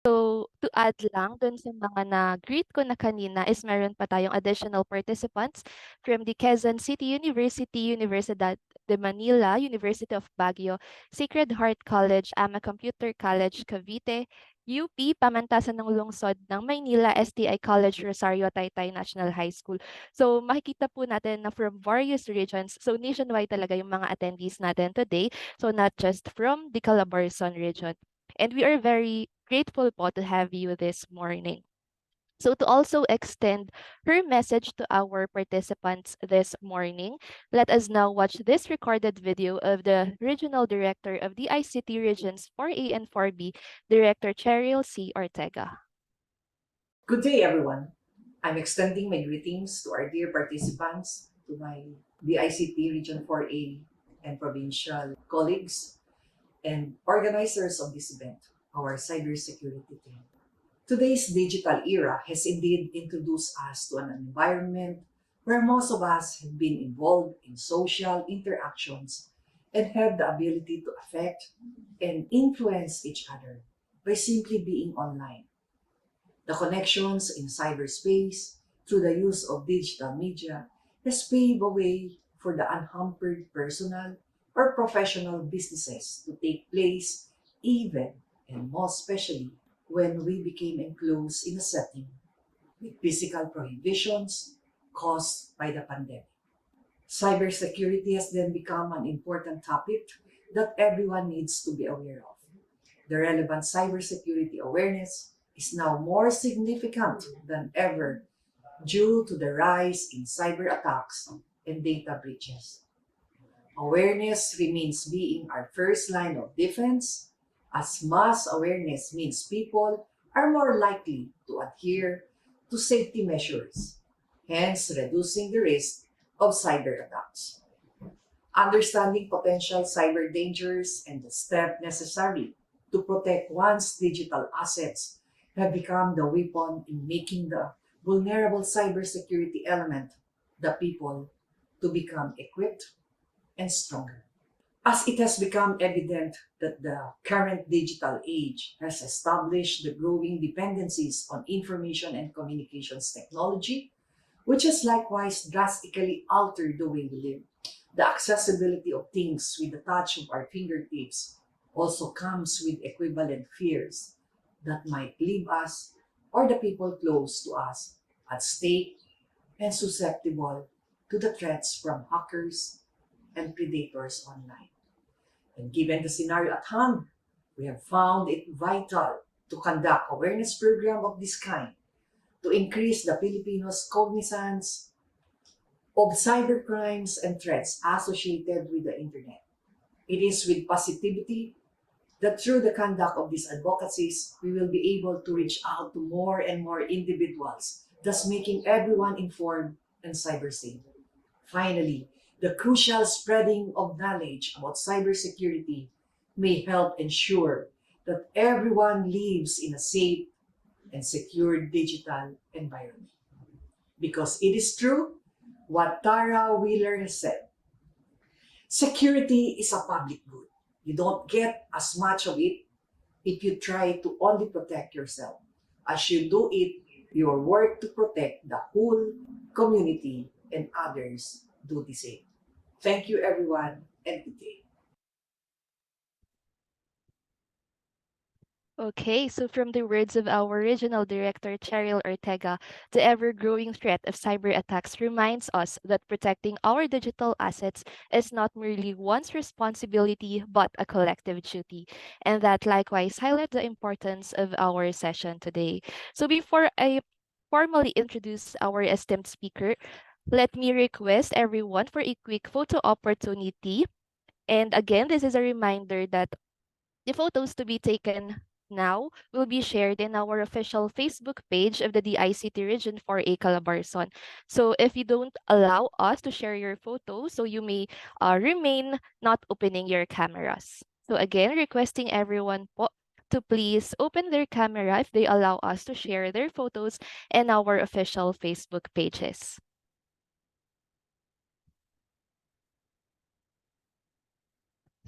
So, to add lang dun sa mga na-greet ko na kanina is meron pa tayong additional participants from the Quezon City University, Universidad de Manila, University of Baguio, Sacred Heart College, AMA Computer College, Cavite, UP, Pamantasan ng Lungsod ng Maynila, STI College, Rosario, Taytay National High School. So, makikita po natin na from various regions, so nationwide talaga yung mga attendees natin today, so not just from the Calabarzon region. And we are very grateful po to have you this morning. So to also extend her message to our participants this morning, let us now watch this recorded video of the Regional Director of the ICT Regions 4A and 4B, Director Cheryl C. Ortega. Good day, everyone. I'm extending my greetings to our dear participants, to my DICT Region 4A and provincial colleagues and organizers of this event, our cybersecurity team. Today's digital era has indeed introduced us to an environment where most of us have been involved in social interactions and have the ability to affect and influence each other by simply being online. The connections in cyberspace through the use of digital media has paved a way for the unhampered personal or professional businesses to take place even and most especially when we became enclosed in a setting with physical prohibitions caused by the pandemic. Cybersecurity has then become an important topic that everyone needs to be aware of. The relevant cybersecurity awareness is now more significant than ever due to the rise in cyber attacks and data breaches. Awareness remains being our first line of defense, as mass awareness means people are more likely to adhere to safety measures, hence reducing the risk of cyber attacks. Understanding potential cyber dangers and the steps necessary to protect one's digital assets have become the weapon in making the vulnerable cybersecurity element the people to become equipped and stronger. As it has become evident that the current digital age has established the growing dependencies on information and communications technology, which has likewise drastically altered the way we live. The accessibility of things with the touch of our fingertips also comes with equivalent fears that might leave us or the people close to us at stake and susceptible to the threats from hackers and predators online. And given the scenario at hand, we have found it vital to conduct awareness program of this kind to increase the Filipinos' cognizance of cybercrimes and threats associated with the internet. It is with positivity that through the conduct of these advocacies, we will be able to reach out to more and more individuals, thus making everyone informed and cyber safe. Finally, the crucial spreading of knowledge about cybersecurity may help ensure that everyone lives in a safe and secure digital environment. Because it is true what Tara Wheeler has said. Security is a public good. You don't get as much of it if you try to only protect yourself. As you do it, your work to protect the whole community and others do the same. Thank you, everyone, and good day. Okay, so from the words of our regional director, Cheryl Ortega, the ever growing threat of cyber attacks reminds us that protecting our digital assets is not merely one's responsibility, but a collective duty. And that likewise highlight the importance of our session today. So before I formally introduce our esteemed speaker, let me request everyone for a quick photo opportunity. And again, this is a reminder that the photos to be taken now will be shared in our official Facebook page of the DICT Region 4A Calabarzon. So if you don't allow us to share your photos, so you may remain not opening your cameras. So again, requesting everyone po to please open their camera if they allow us to share their photos in our official Facebook pages.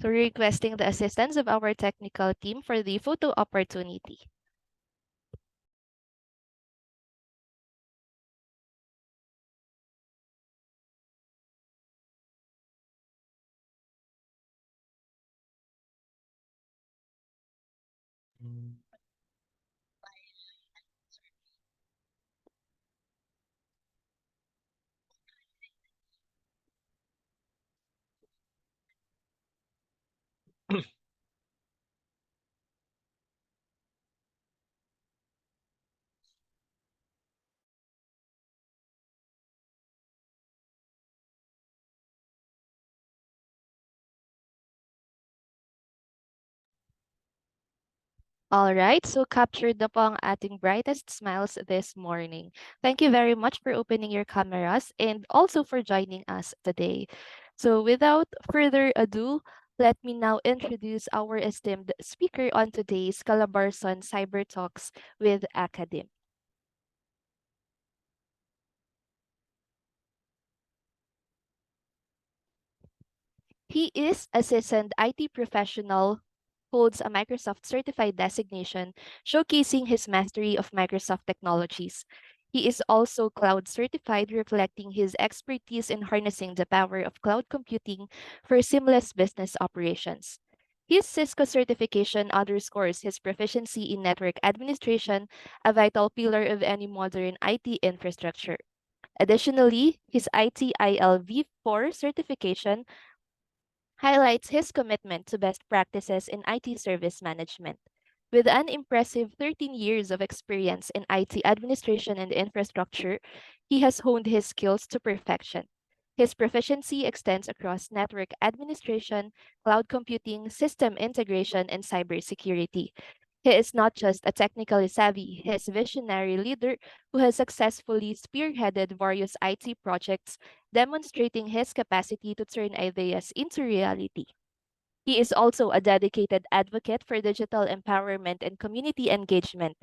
So requesting the assistance of our technical team for the photo opportunity. All right, so captured na po ang ating brightest smiles this morning. Thank you very much for opening your cameras and also for joining us today. So without further ado, let me now introduce our esteemed speaker on today's Calabarzon Cyber Talks with Academ. He is a seasoned IT professional, holds a Microsoft certified designation, showcasing his mastery of Microsoft technologies. He is also cloud certified, reflecting his expertise in harnessing the power of cloud computing for seamless business operations. His Cisco certification underscores his proficiency in network administration, a vital pillar of any modern IT infrastructure. Additionally, his ITIL V4 certification highlights his commitment to best practices in IT service management. With an impressive 13 years of experience in IT administration and infrastructure, he has honed his skills to perfection. His proficiency extends across network administration, cloud computing, system integration, and cybersecurity. He is not just a technically savvy, he is a visionary leader who has successfully spearheaded various IT projects, demonstrating his capacity to turn ideas into reality. He is also a dedicated advocate for digital empowerment and community engagement.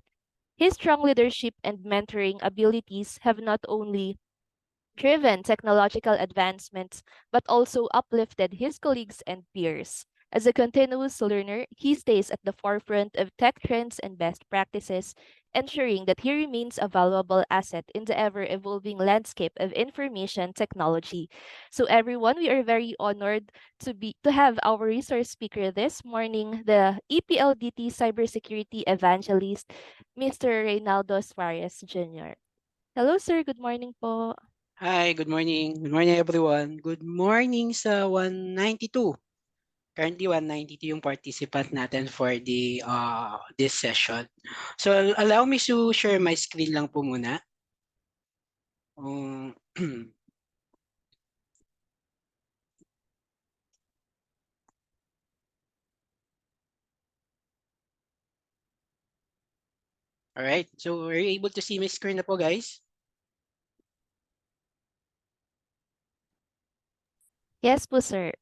His strong leadership and mentoring abilities have not only driven technological advancements, but also uplifted his colleagues and peers. As a continuous learner, he stays at the forefront of tech trends and best practices, ensuring that he remains a valuable asset in the ever evolving landscape of information technology. So everyone, we are very honored to have our resource speaker this morning, the EPLDT cybersecurity evangelist, Mr. Reynaldo Suarez Jr. Hello sir, good morning po. Hi, good morning. Good morning, everyone. Good morning sa 192. Currently, 192 yung participant natin for this session. So, allow me to share my screen lang po muna. Um, Alright, so are you able to see my screen na po, guys? Yes po sir.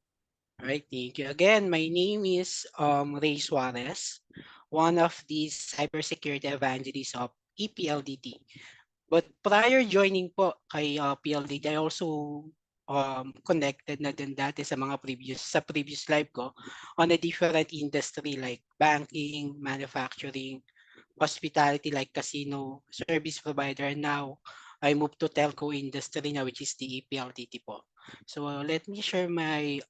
Alright, thank you. Again, my name is Ray Suarez, one of the cybersecurity evangelists of EPLDT. But prior joining po kay PLDT, I also connected na din dati sa previous live ko on a different industry like banking, manufacturing, hospitality like casino, service provider. And now I moved to telco industry na, which is the EPLDT po. So let me share my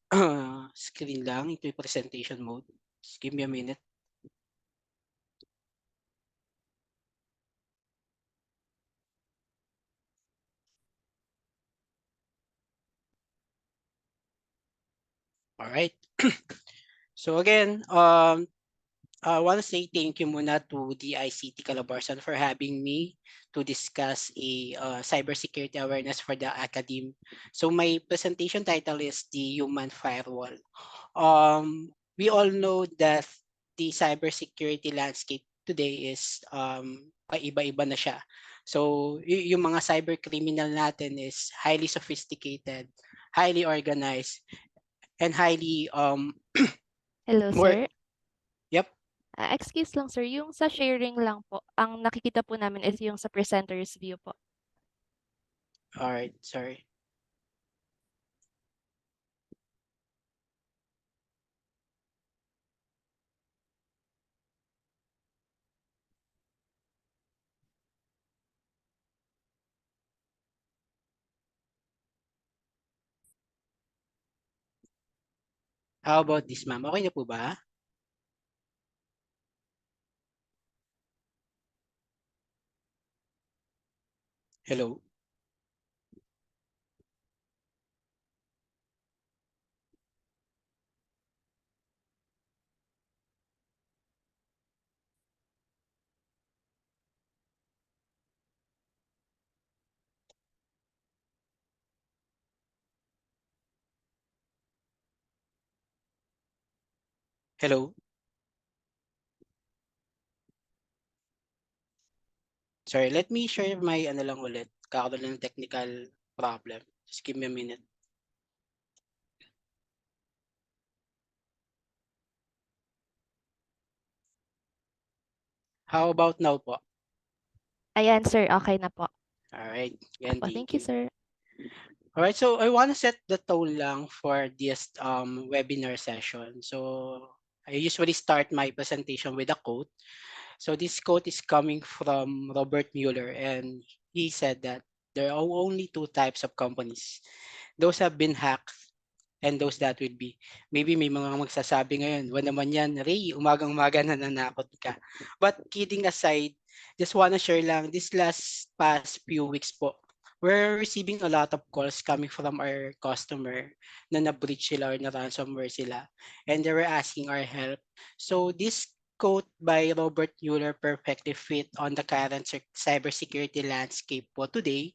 screen lang into presentation mode. Just give me a minute. All right. So again, I want to say thank you muna to the ICT Calabarzon for having me to discuss a cybersecurity awareness for the academe. So my presentation title is the Human Firewall. We all know that the cybersecurity landscape today is paiba-iba na siya. So yung mga cyber criminal natin is highly sophisticated, highly organized, and highly Hello more. sir. Yep. Excuse lang sir, yung sa sharing lang po, ang nakikita po namin is yung sa presenter's view po. All right. Sorry. How about this, ma'am? Okay na po ba? Hello? Hello? Sorry, let me share my ano lang ulit. Kakaroon lang ng technical problem. Just give me a minute. How about now po? Ayan, sir. Okay na po. Alright, again, Opo, thank thank you, you. sir. Alright, so I want to set the tone lang for this webinar session. So I usually start my presentation with a quote. So this quote is coming from Robert Mueller, and he said that there are only two types of companies. Those have been hacked and those that will be. Maybe may mga magsasabi ngayon, "Wa naman yan, Ray, umagang-umaga nananakot ka." But kidding aside, just wanna share lang, this past few weeks po, we're receiving a lot of calls coming from our customer na na-breach sila or na-ransomware sila, and they were asking our help. So this quote by Robert Mueller perfectly fit on the current cybersecurity landscape po today,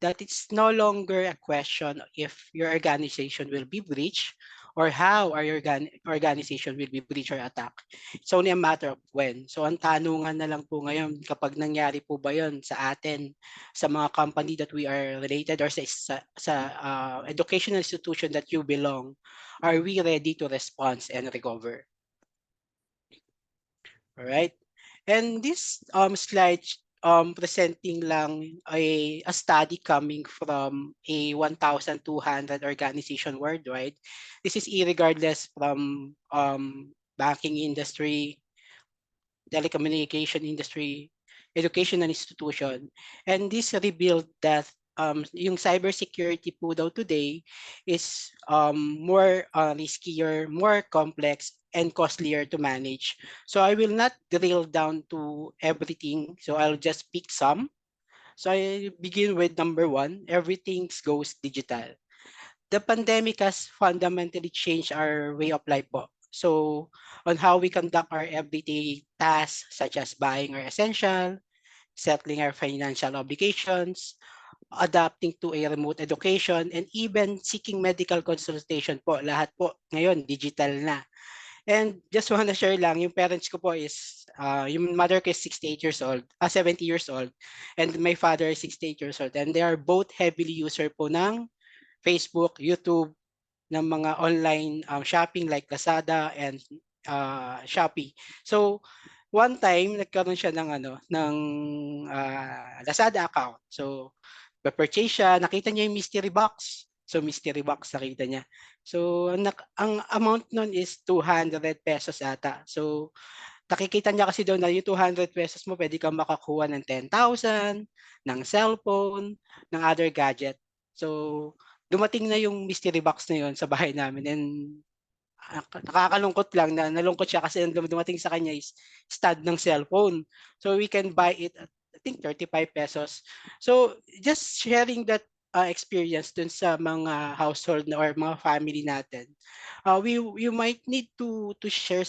that it's no longer a question if your organization will be breached or how our organization will be breached or attacked. It's only a matter of when. So ang tanungan na lang po ngayon, kapag nangyari po ba yon sa atin, sa mga company that we are related or sa educational institution that you belong, are we ready to respond and recover? All right. And this slide presenting lang a study coming from a 1,200 organization worldwide. This is irregardless from banking industry, telecommunication industry, educational institution. And this revealed that yung cybersecurity po daw today is more riskier, more complex, and costlier to manage. So I will not drill down to everything. So I'll just pick some. So I begin with number one, everything goes digital. The pandemic has fundamentally changed our way of life po. So on how we conduct our everyday tasks such as buying our essential, settling our financial obligations, adapting to a remote education, and even seeking medical consultation po. Lahat po ngayon digital na. And just wanna share lang, yung parents ko po is, yung mother ko is 68 years old, 70 years old, and my father is 68 years old. And they are both heavily user po ng Facebook, YouTube, ng mga online shopping like Lazada and Shopee. So one time nagkaroon siya ng Lazada account. So purchase siya, nakita niya yung mystery box. So mystery box nakita niya. So ang amount nun is 200 pesos ata. So nakikita niya kasi daw na yung 200 pesos mo pwede kang makakuha ng 10,000, ng cellphone, ng other gadget. So dumating na yung mystery box na yun sa bahay namin, and nakakalungkot lang na nalungkot siya kasi ang dumating sa kanya is stud ng cellphone. So we can buy it at I think 35 pesos. So just sharing that experience dun sa mga household or mga family natin. We might need to share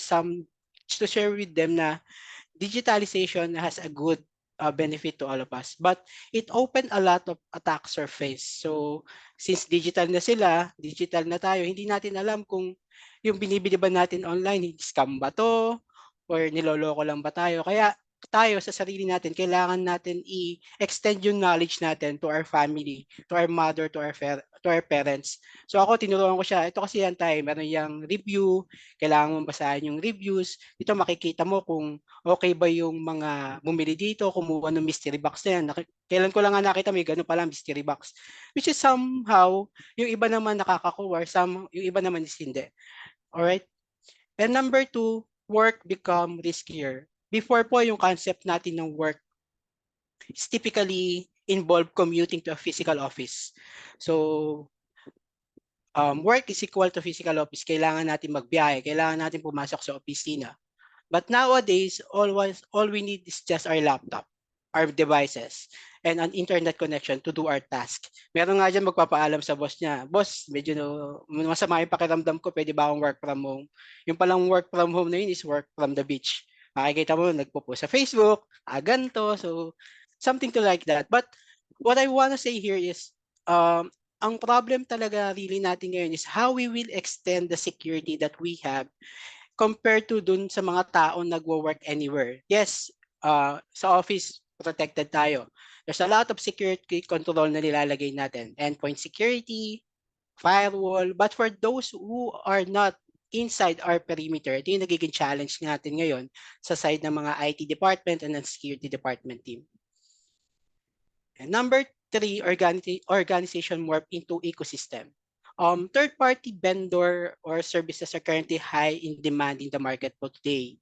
with them na digitalization has a good benefit to all of us. But it opened a lot of attack surface. So since digital na sila, digital na tayo, hindi natin alam kung yung binibili ba natin online, scam ba to? Or niloloko lang ba tayo? Kaya tayo sa sarili natin, kailangan natin i-extend yung knowledge natin to our family, to our mother, to our parents. So ako, tinuruan ko siya, ito kasi yan tayo, meron yung review, kailangan mong basahin yung reviews. Dito makikita mo kung okay ba yung mga bumili dito, kumuha ng mystery box na yan. Kailan ko lang nga nakita may gano'n pala mystery box. Which is somehow, yung iba naman nakakakuha, yung iba naman is hindi. Alright? And number two, work become riskier. Before po, yung concept natin ng work is typically involve commuting to a physical office. So, work is equal to physical office. Kailangan natin magbiyahe, kailangan natin pumasok sa opisina. But nowadays, all we need is just our laptop, our devices. and an internet connection to do our task. Meron nga dyan magpapaalam sa boss niya, "Boss, medyo masama yung pakiramdam ko, pwede ba akong work from home?" Yung palang work from home na yun is work from the beach. Makikita mo nagpo-post sa Facebook, ganito. So, something to like that. But what I wanna say here is, ang problem talaga really natin ngayon is how we will extend the security that we have compared to dun sa mga taong nagwo-work anywhere. Yes, sa office, protected tayo. There's a lot of security control na nilalagay natin. Endpoint security, firewall. But for those who are not inside our perimeter, ito yung nagiging challenge natin ngayon sa side ng mga IT department and ng security department team. And number 3, organization morph into ecosystem. Third-party vendor or services are currently high in demand in the market for today.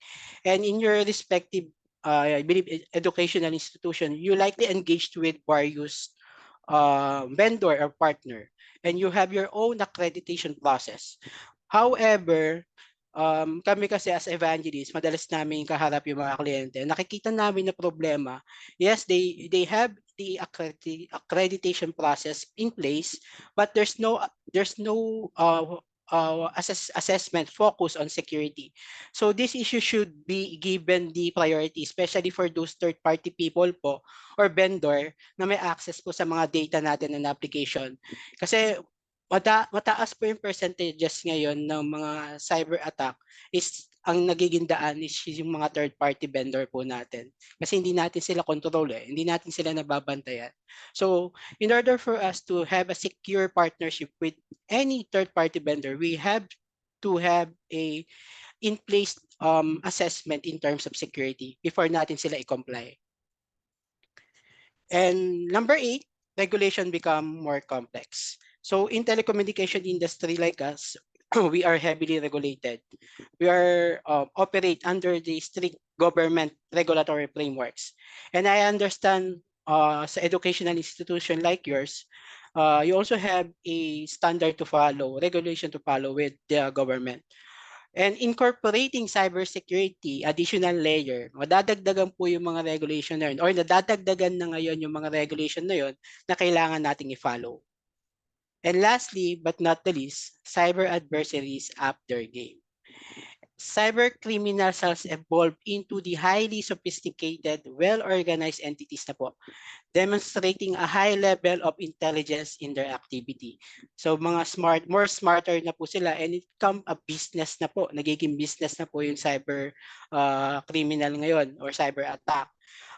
And in your respective, I believe, educational institution, you likely engaged with various vendor or partner, and you have your own accreditation process. However, kami kasi as evangelists, madalas namin kaharap yung mga kliyente. Nakikita namin na problema, yes, they have the accreditation process in place, but there's no assessment focus on security. So this issue should be given the priority, especially for those third-party people po or vendor na may access po sa mga data natin and application. Kasi mataas po yung percentages ngayon ng mga cyber attack is ang nagiging daan is yung mga third party vendor po natin. Kasi hindi natin sila control hindi natin sila nababantayan. So, in order for us to have a secure partnership with any third party vendor, we have to have a in place assessment in terms of security before natin sila i-comply. And number 8, regulation become more complex. So in telecommunication industry like us, we are heavily regulated. We are operate under the strict government regulatory frameworks. And I understand sa educational institution like yours, you also have a standard to follow, regulation to follow with the government. And incorporating cybersecurity, additional layer, madadagdagan po yung mga regulation na yun or nadadagdagan na ngayon yung mga regulation na yun na kailangan nating i-follow. And lastly, but not the least, cyber adversaries up their game. Cyber criminals has evolved into the highly sophisticated, well-organized entities na po, demonstrating a high level of intelligence in their activity. So more smarter na po sila, and it become a business na po, nagiging business na po yung cyber criminal ngayon or cyber attack.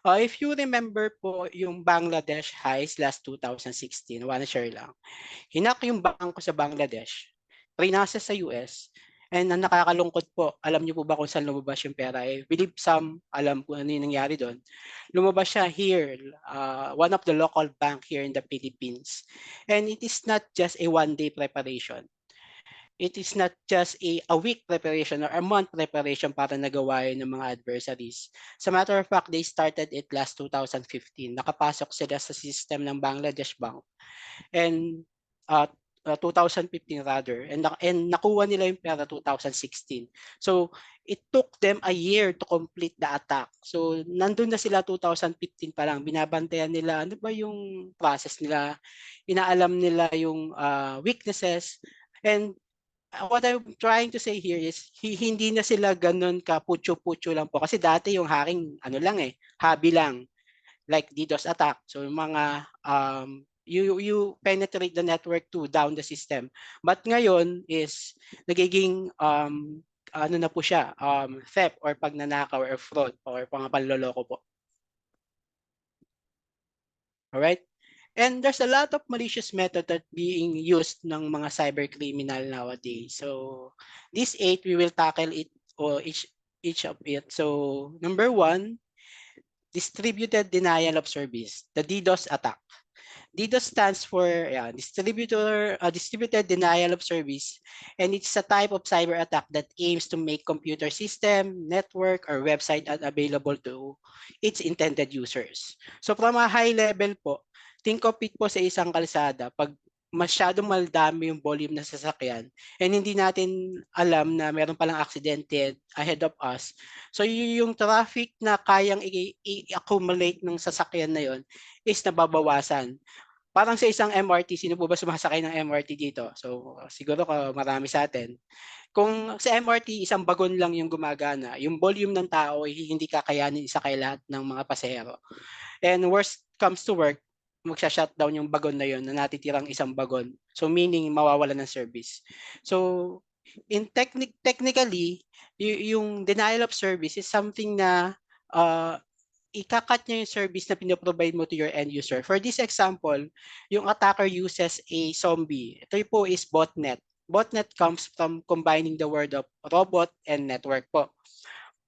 If you remember po yung Bangladesh heist last 2016, wanna share lang. Hinak yung bangko sa Bangladesh, prinasa sa US, and ang nakakalungkot po, alam niyo po ba kung saan lumabas yung pera? I believe some alam po ano yung nangyari doon. Lumabas siya here, one of the local bank here in the Philippines. And it is not just a one-day preparation. It is not just a week preparation or a month preparation para nagawa yun ng mga adversaries. As a matter of fact, they started it last 2015. Nakapasok sila sa system ng Bangladesh Bank. And 2015 rather, and nakuha nila yung pera 2016. So it took them a year to complete the attack. So nandun na sila 2015 pa lang, binabantayan nila ano ba yung process nila, inaalam nila yung weaknesses. And what I'm trying to say here is hindi na sila ganun ka putyo-putyo lang po, kasi dati yung hacking ano lang hobby lang, like DDoS attack. So yung mga you penetrate the network to down the system. But ngayon is nagiging ano na po siya, theft or pagnanakaw or fraud or panloloko po. Alright? And there's a lot of malicious method that being used ng mga cyber criminal nowadays. So these 8 we will tackle it or each of it. So number 1, distributed denial of service, the DDoS attack. DDoS stands for distributed denial of service, and it's a type of cyber attack that aims to make computer system, network, or website unavailable to its intended users. So from a high level po, think of it po sa isang kalsada. Pag masyadong madami yung volume ng sasakyan and hindi natin alam na meron palang aksidente ahead of us. So yung traffic na kayang i-accumulate ng sasakyan na yon is nababawasan. Parang sa isang MRT, sino po ba sumasakay ng MRT dito? So siguro marami sa atin. Kung sa MRT, isang bagon lang yung gumagana, yung volume ng tao ay hindi kakayanin isakay lahat ng mga pasahero. And worst comes to work, magsha-shutdown yung bagon na yon na natitirang isang bagon. So meaning mawawalan ng service. So in technically, yung denial of service is something na ikakat niya yung service na pinoprovide mo to your end user. For this example, yung attacker uses a zombie. Ito po is botnet. Botnet comes from combining the word of robot and network po.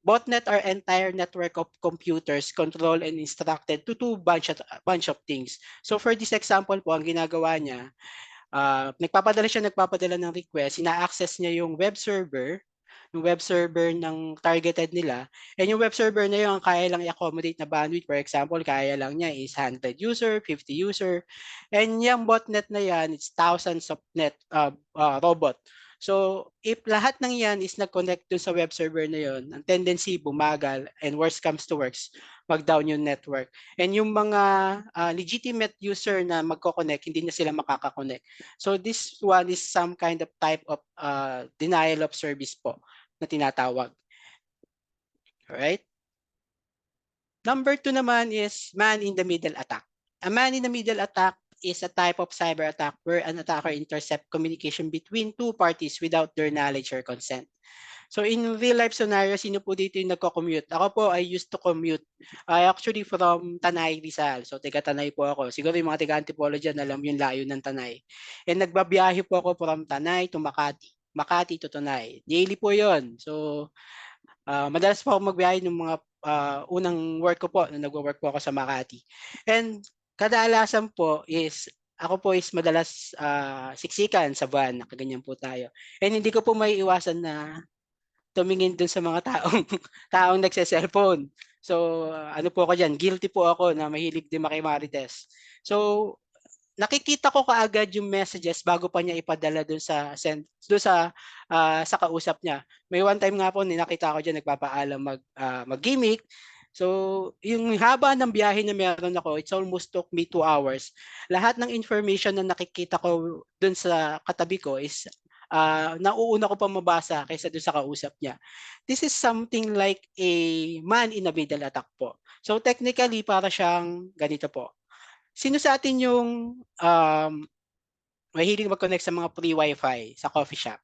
Botnet are entire network of computers controlled and instructed to do bunch of things. So for this example po, ang ginagawa niya, nagpapadala ng request, ina-access niya yung web server ng targeted nila. And yung web server na yun, kaya lang i-accommodate na bandwidth. For example, kaya lang niya is 100 user, 50 user. And yung botnet na yan, it's thousands of robot. So, if lahat ng yan is nag-connect dun sa web server na yun, ang tendency bumagal and worst comes to worst, mag-down yung network. And yung mga legitimate user na magko-connect, hindi na sila makaka-connect. So, this one is some kind of type of denial of service po na tinatawag. Alright? Number 2 naman is man-in-the-middle attack. A man-in-the-middle attack is a type of cyber attack where an attacker intercepts communication between two parties without their knowledge or consent. So in real life scenario, sino po dito yung nagko-commute? Ako po, I used to commute. I actually from Tanay, Rizal. So taga Tanay po ako. Siguro yung mga taga Antipolo dyan, alam yung layo ng Tanay. And nagbabiyahe po ako from Tanay to Makati. Makati to Tanay. Daily po yon. So madalas po ako magbiyahe ng mga unang work ko po, nung nagwo-work po ako sa Makati. And kadalasan po is ako po is madalas siksikan sa van, nakaganyan po tayo. And hindi ko po may iwasan na tumingin dun sa mga taong nagse-cellphone. So ano po ako diyan, guilty po ako na mahilig din makimarites. So nakikita ko kaagad yung messages bago pa niya ipadala dun sa sa kausap niya. May one time nga po nakita ko diyan nagpapaalam mag-gimmick. So yung haba ng biyahe na meron ako, it's almost took me 2 hours. Lahat ng information na nakikita ko dun sa katabi ko is nauuna ko pa mabasa kaysa dun sa kausap niya. This is something like a man in the middle attack po. So technically para siyang ganito po. Sino sa atin yung mahilig mag-connect sa mga free wifi sa coffee shop?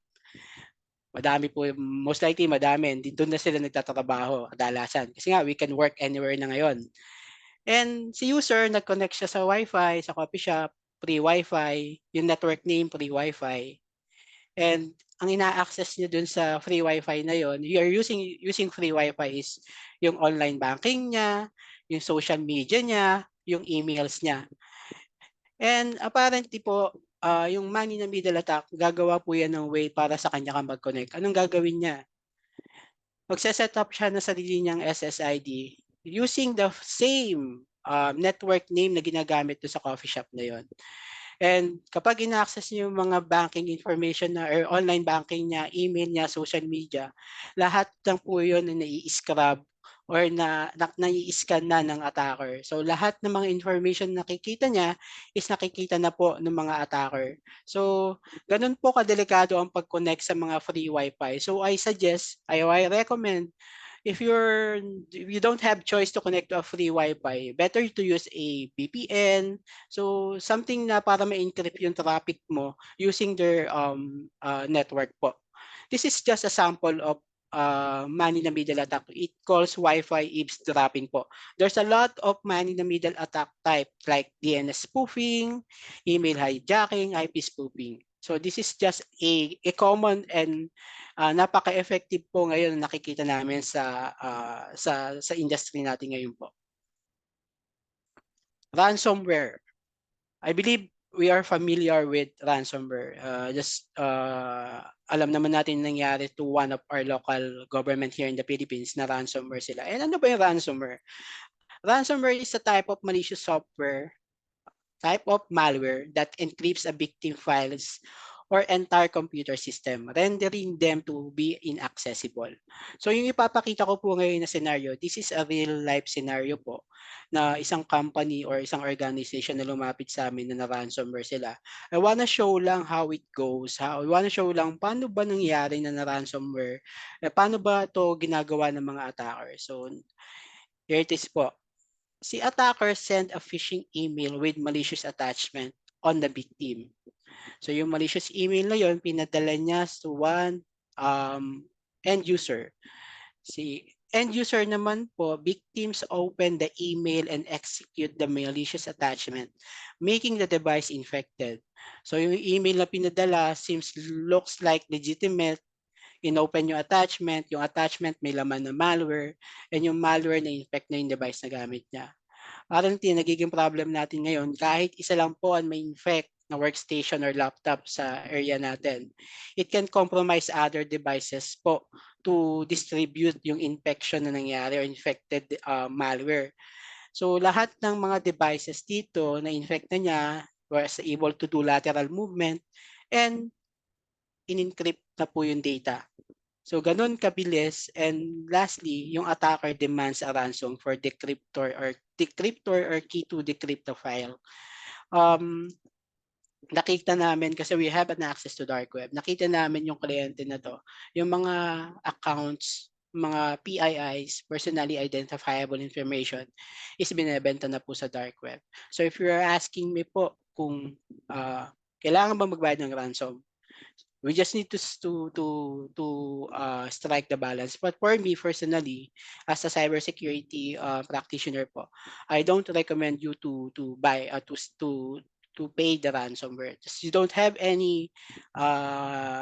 Madami po, most likely madami. Doon na sila nagtatrabaho kadalasan. Kasi nga, we can work anywhere na ngayon. And si user, nag-connect siya sa wifi, sa coffee shop, free wifi, yung network name, free wifi. And ang ina-access niya dun sa free wifi na yon, you are using free wifi is yung online banking niya, yung social media niya, yung emails niya. And apparently po, yung man in the middle attack, gagawa po yan ng way para sa kanya ka mag-connect. Anong gagawin niya? Magse-set up siya ng sarili niyang SSID using the same network name na ginagamit do sa coffee shop na yon. And kapag ina-access niyo yung mga banking information na or online banking niya, email niya, social media, lahat ng po yun na nai-scrub or nai-scan na ng attacker. So lahat ng mga information na nakikita niya is nakikita na po ng mga attacker. So ganun po kadelikado ang pag-connect sa mga free wifi. So I recommend if you don't have choice to connect to a free wifi, better to use a VPN. So something na para ma-encrypt yung traffic mo using their network po. This is just a sample of man in the middle attack. It calls Wi-Fi eavesdropping po. There's a lot of man in the middle attack type like DNS spoofing, email hijacking, IP spoofing. So this is just a common and napaka-effective po ngayon na nakikita namin sa industry natin ngayon po. Ransomware. I believe we are familiar with ransomware. Alam naman natin nangyari to one of our local government here in the Philippines na ransomware sila. And ano ba yung ransomware? Ransomware is a type of malicious software type of malware that encrypts a victim files or entire computer system, rendering them to be inaccessible. So yung ipapakita ko po ngayon na scenario, this is a real life scenario po na isang company or isang organization na lumapit sa amin na na-ransomware sila. I wanna show lang how it goes, I wanna show lang paano ba nangyari na na-ransomware, paano ba 'to ginagawa ng mga attacker. So here it is po. Si attacker sent a phishing email with malicious attachment on the victim. So yung malicious email na yon pinadala niya to one end user. Si end user naman po, victims open the email and execute the malicious attachment, making the device infected. So yung email na pinadala looks like legitimate. Inopen yung attachment may laman na malware, and yung malware na infect na yung device na gamit niya. Currently, nagiging problem natin ngayon, kahit isa lang po ang may infect na workstation or laptop sa area natin, it can compromise other devices po to distribute yung infection na nangyari or infected malware. So lahat ng mga devices dito na infect na niya was able to do lateral movement and in-encrypt na po yung data. So ganun kabilis, and lastly, yung attacker demands a ransom for decryptor or key to decrypt the file. Nakita namin kasi we have an access to dark web. Nakita namin yung kliyente na to, yung mga accounts, mga PIIs, personally identifiable information, is binebenta na po sa dark web. So if you're asking me po kung kailangan ba magbayad ng ransom, we just need to strike the balance. But for me personally, as a cybersecurity practitioner po, I don't recommend you to buy to pay the ransomware. You don't have any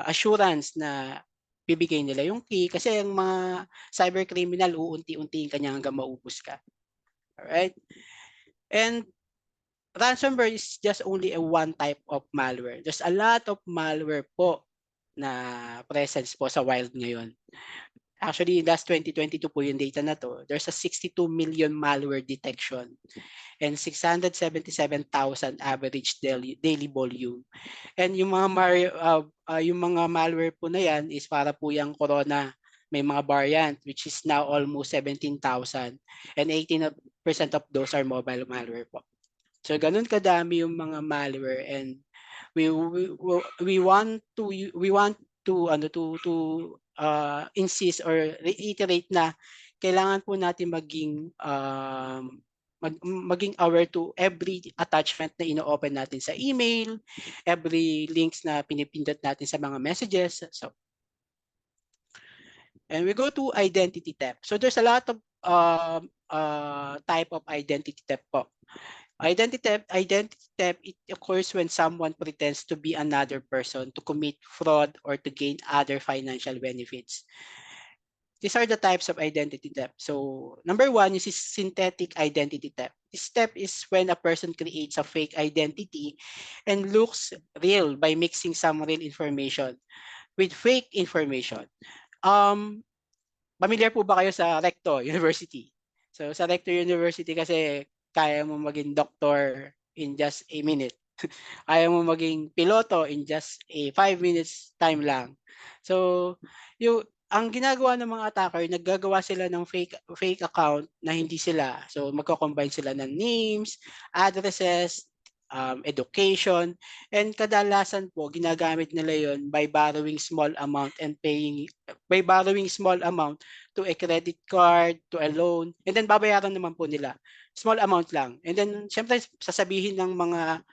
assurance na bibigay nila yung key, kasi ang mga cyber criminal uunti-untiin kanya hanggang maubos ka. Alright? And ransomware is just only a one type of malware. There's a lot of malware po na presence po sa wild ngayon. Actually, last 2022 po yung data na to, there's a 62 million malware detection and 677,000 average daily volume. And yung mga malware po na yan is para po yung corona, may mga variant which is now almost 17,000, and 18% of those are mobile malware po. So ganun kadami yung mga malware, and we want to insist or reiterate na kailangan po natin maging aware to every attachment na ino-open natin sa email, every links na pinipindot natin sa mga messages. So, and we go to identity theft. So there's a lot of type of identity theft po. Identity theft, it occurs when someone pretends to be another person to commit fraud or to gain other financial benefits. These are the types of identity theft. So number one is synthetic identity theft. This step is when a person creates a fake identity and looks real by mixing some real information with fake information. Familiar po ba kayo sa Recto University? So sa Recto University kasi kaya mo maging doctor in just a minute. Kaya mo maging piloto in just a 5 minutes time lang. So ang ginagawa ng mga attacker, naggagawa sila ng fake account na hindi sila. So magko-combine sila ng names, addresses, education, and kadalasan po ginagamit nila yon by borrowing small amount to a credit card, to a loan, and then babayaran naman po nila small amount lang. And then syempre sasabihin ng mga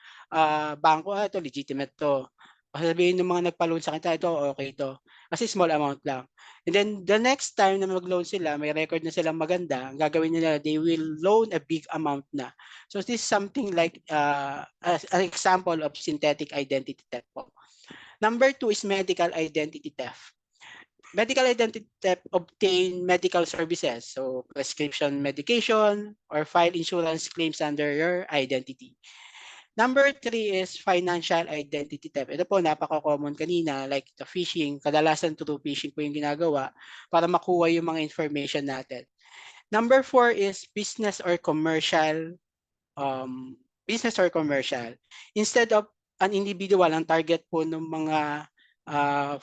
bangko, ito legitimate to. Sasabihin ng mga nagpa-loan sa kanila, ito okay to. Kasi small amount lang. And then the next time na mag-loan sila, may record na silang maganda, ang gagawin nila, they will loan a big amount na. So this is something like an example of synthetic identity theft po. Number 2 is medical identity theft. Medical identity theft obtain medical services, so prescription medication or file insurance claims under your identity. Number 3 is financial identity theft. Ito po, napaka-common kanina, like the phishing. Kadalasan through phishing po yung ginagawa para makuha yung mga information natin. Number 4 is business or commercial business or commercial. Instead of an individual, ang target po ng mga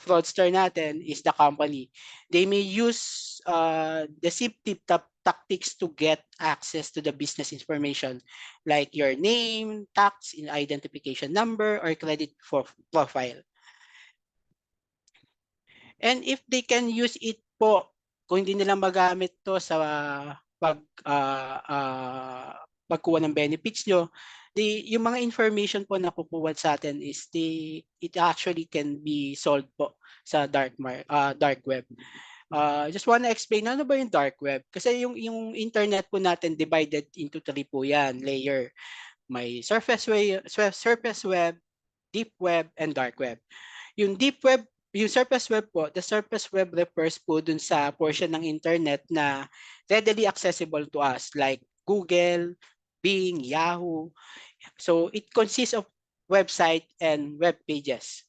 fraudster natin is the company. They may use deceptive tactics to get access to the business information like your name, tax, identification number, or credit profile. And if they can use it po, kung hindi nila magamit to sa pagkuha ng benefits nyo, yung mga information po na kukuha sa atin is it actually can be sold po sa dark web. Just wanna explain, ano ba yung dark web? Kasi yung internet po natin divided into 3 po yan, layer. May surface web, deep web, and dark web. Yung deep web, yung surface web po, the surface web refers po dun sa portion ng internet na readily accessible to us like Google, Bing, Yahoo. So it consists of website and web pages.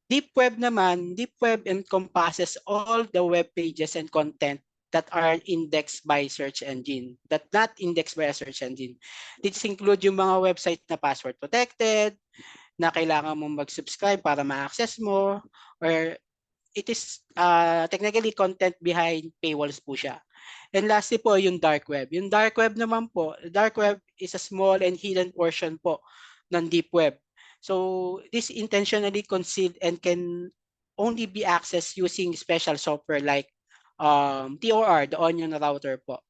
Deep web naman, deep web encompasses all the web pages and content that are indexed by search engine, that not indexed by a search engine. This include yung mga website na password protected, na kailangan mong mag-subscribe para ma-access mo, or it is technically content behind paywalls po siya. And lastly po, yung dark web. Yung dark web naman po, dark web is a small and hidden portion po ng deep web. So this intentionally concealed and can only be accessed using special software like TOR, the Onion Router po.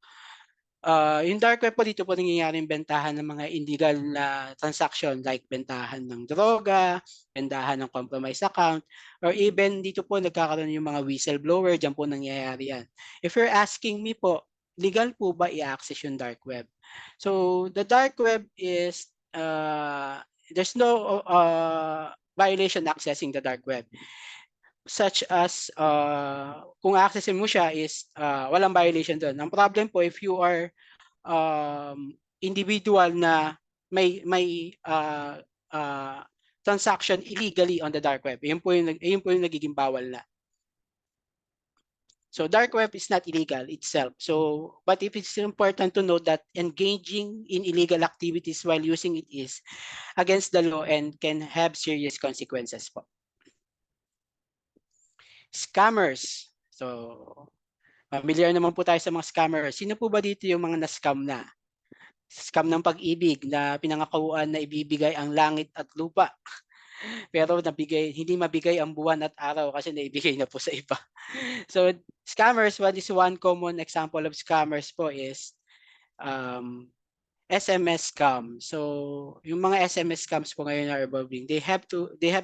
Yung dark web po, dito po nangyayaring bentahan ng mga illegal na transaction like bentahan ng droga, bentahan ng compromised account, or even dito po nagkakaroon yung mga whistleblower, dyan po nangyayari yan. If you're asking me po, legal po ba i-access yung dark web? So the dark web is, there's no violation accessing the dark web. Such as kung accessin mo siya is walang violation doon. Ang problem po if you are individual na may transaction illegally on the dark web. Yun po yung nagiging bawal na. So dark web is not illegal itself. So, but if it's important to note that engaging in illegal activities while using it is against the law and can have serious consequences po. Scammers. So, familiar naman po tayo sa mga scammers. Sino po ba dito yung mga na-scam na? Scam ng pag-ibig na pinangakauan na ibibigay ang langit at lupa. Pero hindi mabigay ang buwan at araw kasi naibigay na po sa iba. So, scammers, what is one common example of scammers po is SMS scam. So, yung mga SMS scams po ngayon are evolving. They have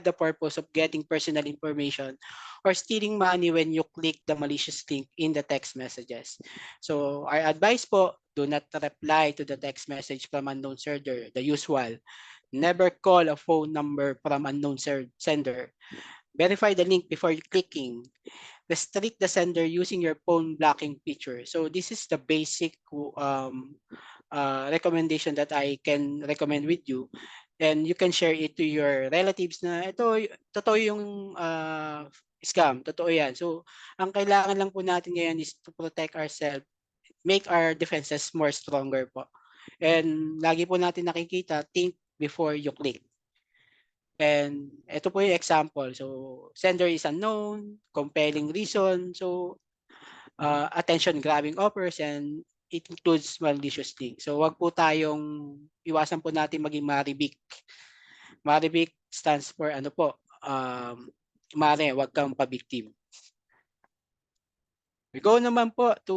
the purpose of getting personal information or stealing money when you click the malicious link in the text messages. So, our advice po, do not reply to the text message from unknown sender, the usual. Never call a phone number from unknown sender. Verify the link before clicking. Restrict the sender using your phone blocking feature. So this is the basic recommendation that I can recommend with you, and you can share it to your relatives na ito, totoo yung scam, totoo yan. So ang kailangan lang po natin ngayon is to protect ourselves, make our defenses more stronger po. And lagi po natin nakikita, think before you click. And ito po yung example. So sender is unknown, compelling reason, so attention-grabbing offers, and it includes malicious links. So wag po tayong, iwasan po natin maging maribik. Maribik stands for ano po, mare, wag kang pabiktim. We go naman po to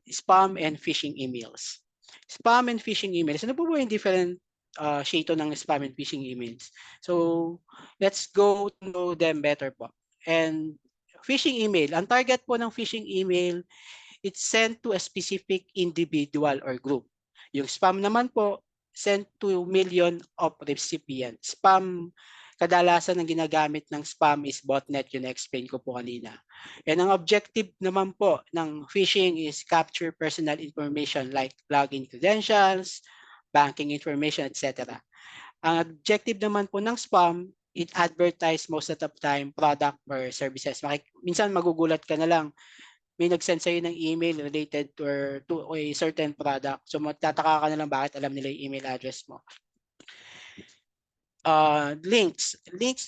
spam and phishing emails. Spam and phishing emails. Ano po yung different shade ng spam and phishing emails? So let's go to know them better po. And phishing email, ang target po ng phishing email, it's sent to a specific individual or group. Yung spam naman po, sent to million of recipients. Spam, kadalasan ng ginagamit ng spam is botnet, yung na-explain ko po kanina. And ang objective naman po ng phishing is capture personal information like login credentials, banking information, etc. Ang objective naman po ng spam, it advertise most of the time product or services. Minsan magugulat ka na lang, may nag-send sa'yo ng email related to a certain product. So magtataka ka na lang bakit alam nila yung email address mo. Links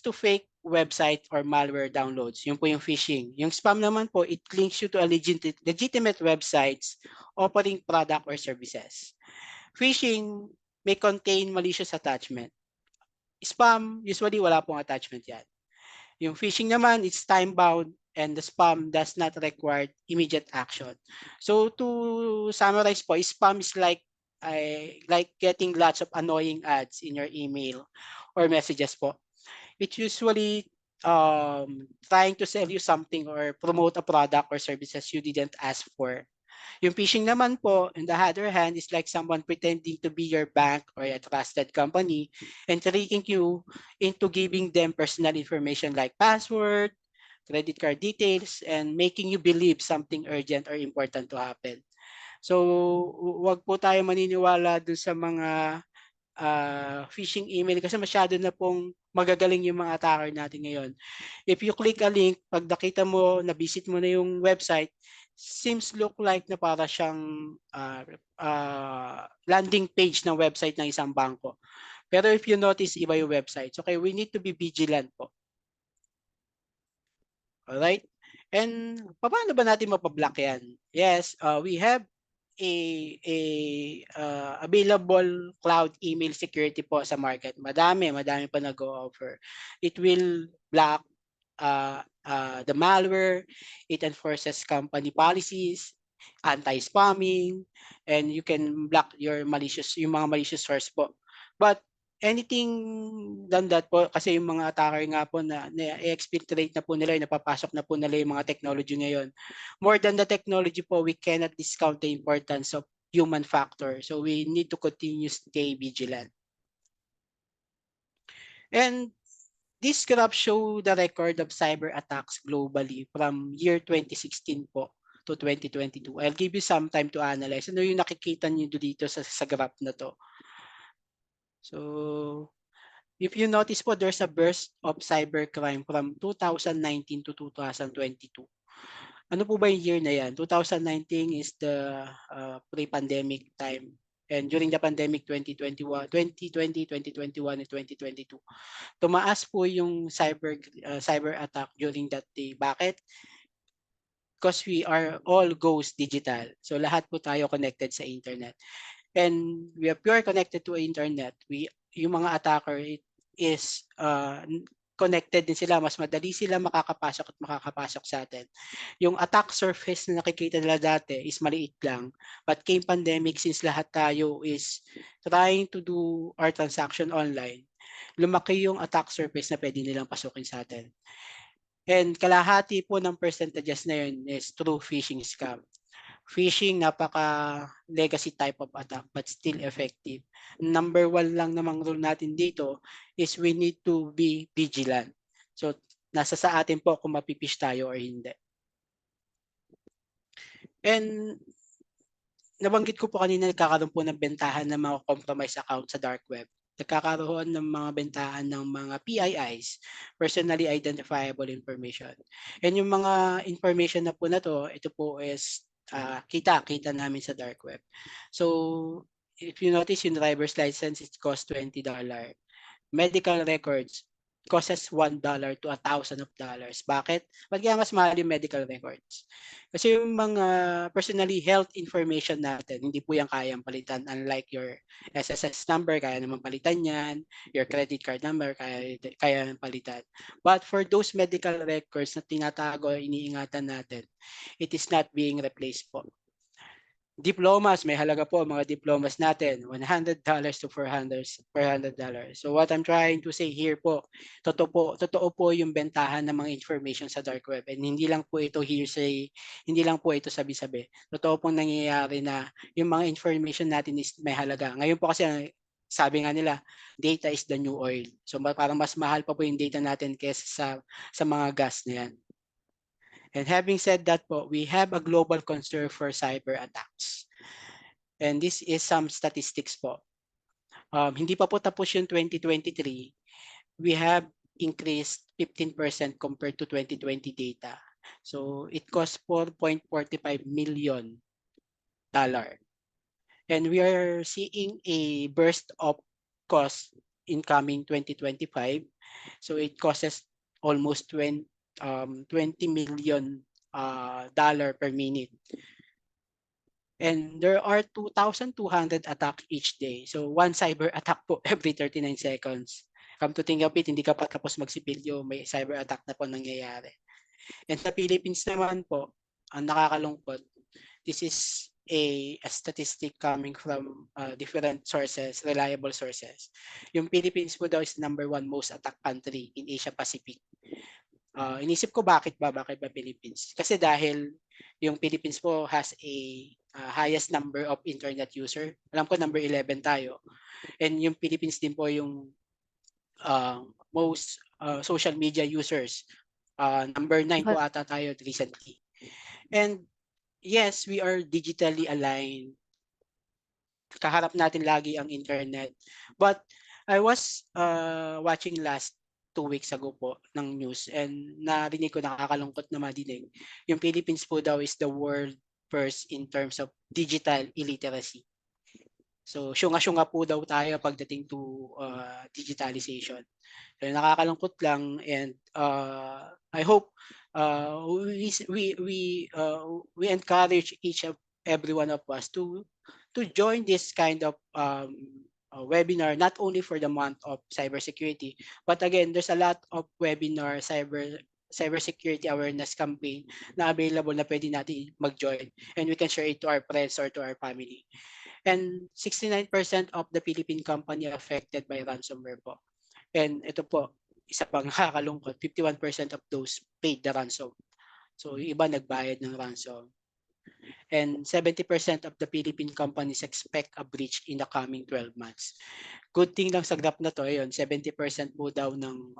to fake website or malware downloads. Yun po yung phishing. Yung spam naman po, it links you to a legitimate websites offering product or services. Phishing may contain malicious attachment. Spam, usually wala pong attachment yan. Yung phishing naman, it's time-bound and the spam does not require immediate action. So to summarize po, spam is like getting lots of annoying ads in your email or messages po. It's usually trying to sell you something or promote a product or services you didn't ask for. Yung phishing naman po, on the other hand, is like someone pretending to be your bank or a trusted company and tricking you into giving them personal information like password, credit card details, and making you believe something urgent or important to happen. So, wag po tayo maniniwala dun sa mga phishing email kasi masyado na pong magagaling yung mga attacker natin ngayon. If you click a link, pag nakita mo, na-visit mo na yung website, seems look like na para siyang landing page ng website ng isang bangko. Pero if you notice, iba yung website. Okay, we need to be vigilant po. Alright? And paano ba natin mapablock yan? Yes, we have available cloud email security po sa market. Madami pa nag-o-offer. It will block the malware, it enforces company policies, anti-spamming, and you can block yung mga malicious source po. But anything than that po, kasi yung mga attacker nga po na-exfiltrate na po nila, napapasok na po nila yung mga technology ngayon. More than the technology po, we cannot discount the importance of human factor. So we need to continue stay vigilant. And this graph show the record of cyber attacks globally from year 2016 po to 2022. I'll give you some time to analyze. Ano yung nakikita niyo dito sa graph na to? So, if you notice po, there's a burst of cybercrime from 2019 to 2022. Ano po ba yung year na yan? 2019 is the pre-pandemic time. And during the pandemic 2020, 2021, and 2022. Tumaas po yung cyber attack during that day. Bakit? Because we are all goes digital. So lahat po tayo connected sa internet. And we are pure connected to internet. Yung mga attacker is connected din sila, mas madali sila makakapasok sa atin. Yung attack surface na nakikita nila dati is maliit lang. But came pandemic, since lahat tayo is trying to do our transaction online, lumaki yung attack surface na pwede nilang pasukin sa atin. And kalahati po ng percentages na yun is through phishing scam. Phishing, napaka-legacy type of attack but still effective. Number one lang namang rule natin dito is we need to be vigilant. So, nasa sa atin po kung mapipish tayo or hindi. And nabanggit ko po kanina, nagkakaroon po ng bentahan ng mga compromised account sa dark web. Nagkakaroon ng mga bentahan ng mga PIIs, personally identifiable information. And yung mga information na po na to, ito po is kita namin sa dark web. So, if you notice yung driver's license, it costs $20. Medical records costs $1 to $1,000. Bakit? Ba't kaya mas mahal yung medical records? Kasi yung mga personally health information natin, hindi po yan kayang palitan. Unlike your SSS number, kaya naman palitan yan. Your credit card number, kaya naman palitan. But for those medical records na tinatago, iniingatan natin, it is not being replaced po. Diplomas, may halaga po mga diplomas natin, $100 to $400. So what I'm trying to say here po, totoo po yung bentahan ng mga information sa dark web. And hindi lang po ito hearsay, hindi lang po ito sabi-sabi. Totoo pong nangyayari na yung mga information natin is may halaga. Ngayon po kasi sabi nga nila, data is the new oil. So parang mas mahal pa po yung data natin kaysa sa mga gas na yan. And having said that po, we have a global concern for cyber attacks. And this is some statistics po. Hindi pa po tapos yung 2023. We have increased 15% compared to 2020 data. So it cost $4.45 million. And we are seeing a burst of cost incoming 2025. So it costs almost 20 million dollar per minute. And there are 2,200 attacks each day. So one cyber attack po every 39 seconds. Come to think of it, hindi ka pa tapos magsipilyo, may cyber attack na po nangyayari. And sa Philippines naman po, ang nakakalungkot, this is a statistic coming from different sources, reliable sources. Yung Philippines po daw is #1 most attacked country in Asia Pacific. Inisip ko bakit ba Philippines? Kasi dahil yung Philippines po has a highest number of internet user. Alam ko number 11 tayo. And yung Philippines din po yung most social media users. Number 9 po ata tayo recently. And yes, we are digitally aligned. Kaharap natin lagi ang internet. But I was watching last 2 weeks ago po ng news and narinig ko, nakakalungkot na madinig. Yung Philippines po daw is the world first in terms of digital illiteracy. So, syunga-syunga po daw tayo pagdating to digitalization. So, nakakalungkot lang, and I hope we encourage every one of us to join this kind of webinar, not only for the month of cybersecurity, but again, there's a lot of webinar cybersecurity awareness campaign na available na pwede natin mag-join, and we can share it to our friends or to our family. And 69% of the Philippine company affected by ransomware po. And ito po, isa pang nakakalungkot, 51% of those paid the ransom. So yung iba nagbayad ng ransom. And 70% of the Philippine companies expect a breach in the coming 12 months. Good thing lang sa graph na to, ayun, 70% po daw ng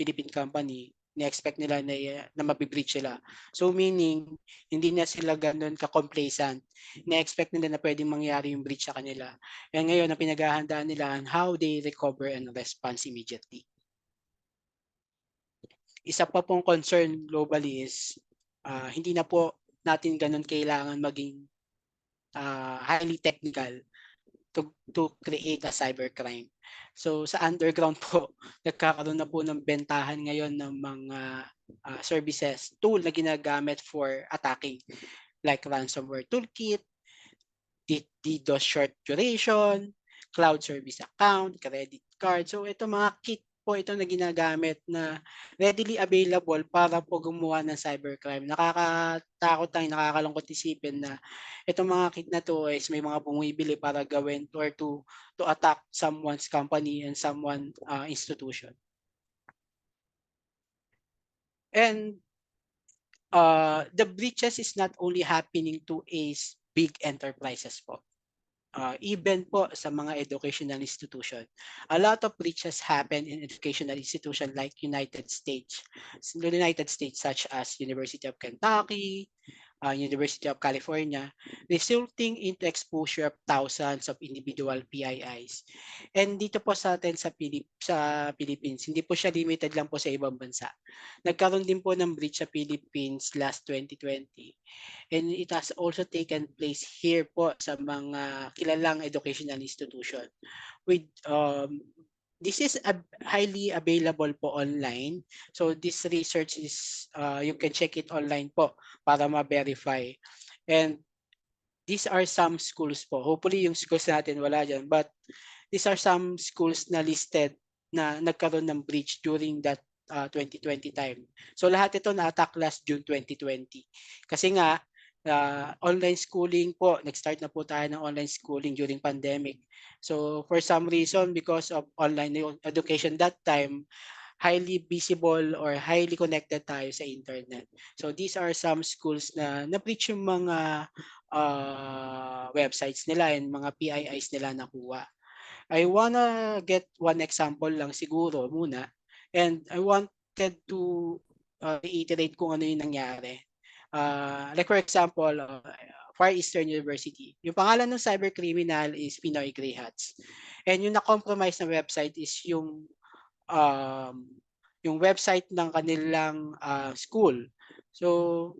Philippine company ni-expect nila na mabibreach sila. So meaning, hindi na sila ganun ka-complacent. Na-expect nila na pwedeng mangyari yung breach sa kanila. And ngayon, ang pinaghahandaan nila on how they recover and response immediately. Isa pa pong concern globally is hindi na po natin ganun kailangan maging highly technical to create a cybercrime. So sa underground po, nagkakaroon na po ng bentahan ngayon ng mga services, tool na ginagamit for attacking, like ransomware toolkit, DDoS short duration, cloud service account, credit card. So ito mga kit po ito na ginagamit na readily available para po gumawa ng cybercrime. Nakakatakot lang, nakakalungkot isipin na itong mga kit na to is may mga bumibili para gawin or to attack someone's company and someone institution. And the breaches is not only happening to big enterprises po. Even po sa mga educational institution. A lot of breaches happen in educational institution like United States such as University of Kentucky, University of California, resulting into exposure of thousands of individual PIIs. And dito po sa atin sa Philippines, hindi po siya limited lang po sa ibang bansa. Nagkaroon din po ng breach sa Philippines last 2020. And it has also taken place here po sa mga kilalang educational institution. With this is highly available po online. So this research is you can check it online po para ma-verify. And these are some schools po. Hopefully yung schools natin wala dyan, but these are some schools na listed na nagkaroon ng breach during that 2020 time. So lahat ito na-attack last June 2020. Kasi nga online schooling po, nag-start na po tayo ng online schooling during pandemic. So for some reason, because of online education that time, highly visible or highly connected tayo sa internet. So these are some schools na na-breach yung mga websites nila and mga PIIs nila nakuha. I wanna get one example lang siguro muna, and I wanted to reiterate kung ano yung nangyari. Like for example, Far Eastern University. Yung pangalan ng cybercriminal is Pinoy Grey Hats. And yung na-compromise na website is yung website ng kanilang school. So,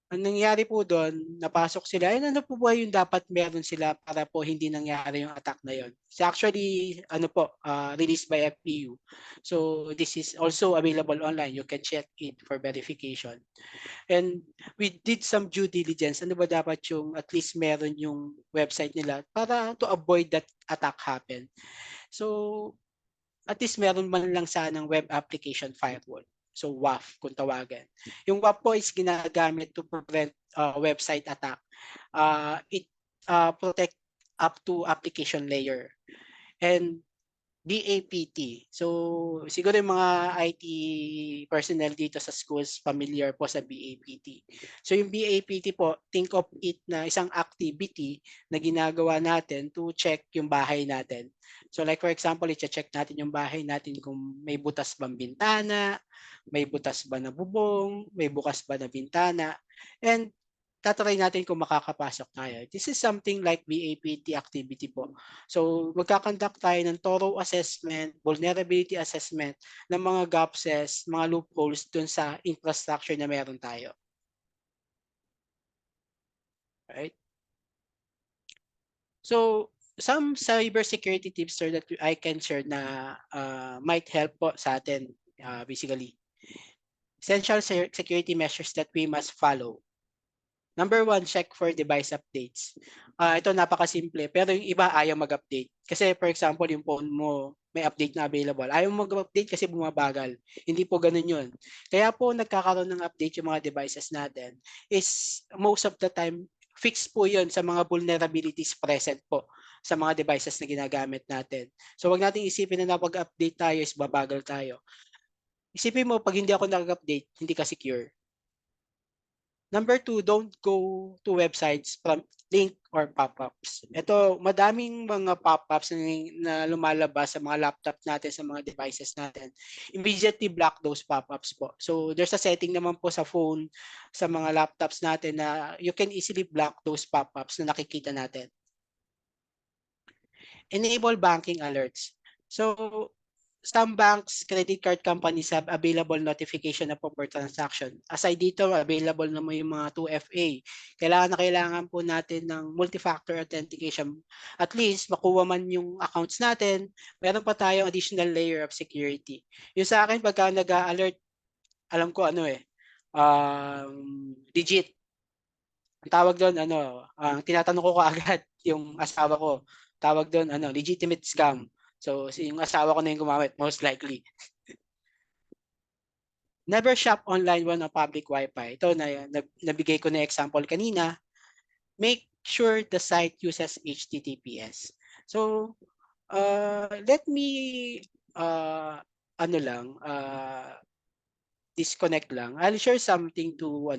ang nangyari po doon, napasok sila, and ano po ba yung dapat meron sila para po hindi nangyari yung attack na yun? It's actually, ano po, released by FPU. So, this is also available online. You can check it for verification. And we did some due diligence. Ano ba dapat yung at least meron yung website nila para to avoid that attack happen. So, at least meron man lang sanang web application firewall. So WAF kung tawagan. Yung WAF po is ginagamit to prevent website attack. It protect up to application layer. And BAPT. So, siguro yung mga IT personnel dito sa schools familiar po sa BAPT. So, yung BAPT po, think of it na isang activity na ginagawa natin to check yung bahay natin. So, like for example, i-check natin yung bahay natin kung may butas bang bintana, may butas ba na bubong, may bukas ba na bintana, and tatry natin kung makakapasok tayo. This is something like BAPT activity po. So, magkakandak tayo ng thorough assessment, vulnerability assessment ng mga gapses, mga loopholes dun sa infrastructure na meron tayo. Right? So, some cybersecurity tips sir, that I can share na might help po sa atin, basically. Essential security measures that we must follow. Number 1, check for device updates. Ito napakasimple, pero yung iba ayaw mag-update. Kasi for example, yung phone mo, may update na available. Ayaw mag-update kasi bumabagal. Hindi po ganun yun. Kaya po nagkakaroon ng update yung mga devices natin is most of the time, fixed po yun sa mga vulnerabilities present po sa mga devices na ginagamit natin. So wag nating isipin na napag-update tayo is babagal tayo. Isipin mo, pag hindi ako nag-update, hindi ka secure. Number 2, don't go to websites from link or pop-ups. Ito, madaming mga pop-ups na lumalabas sa mga laptop natin, sa mga devices natin. Immediately block those pop-ups po. So, there's a setting naman po sa phone, sa mga laptops natin na you can easily block those pop-ups na nakikita natin. Enable banking alerts. So, some banks, credit card companies have available notification na po per transaction. Aside dito, available naman yung mga 2FA. Kailangan po natin ng multi-factor authentication. At least, makuha man yung accounts natin, meron pa tayong additional layer of security. Yung sa akin, pagka nag-alert, alam ko digit. Ang tawag doon, ang tinatanong ko kaagad yung asawa ko. Tawag doon, legitimate scam. So, yung asawa ko na yung gumamit, most likely. Never shop online when on public Wi-Fi. Ito na nabigay ko na example kanina. Make sure the site uses HTTPS. So, let me disconnect lang. I'll share something to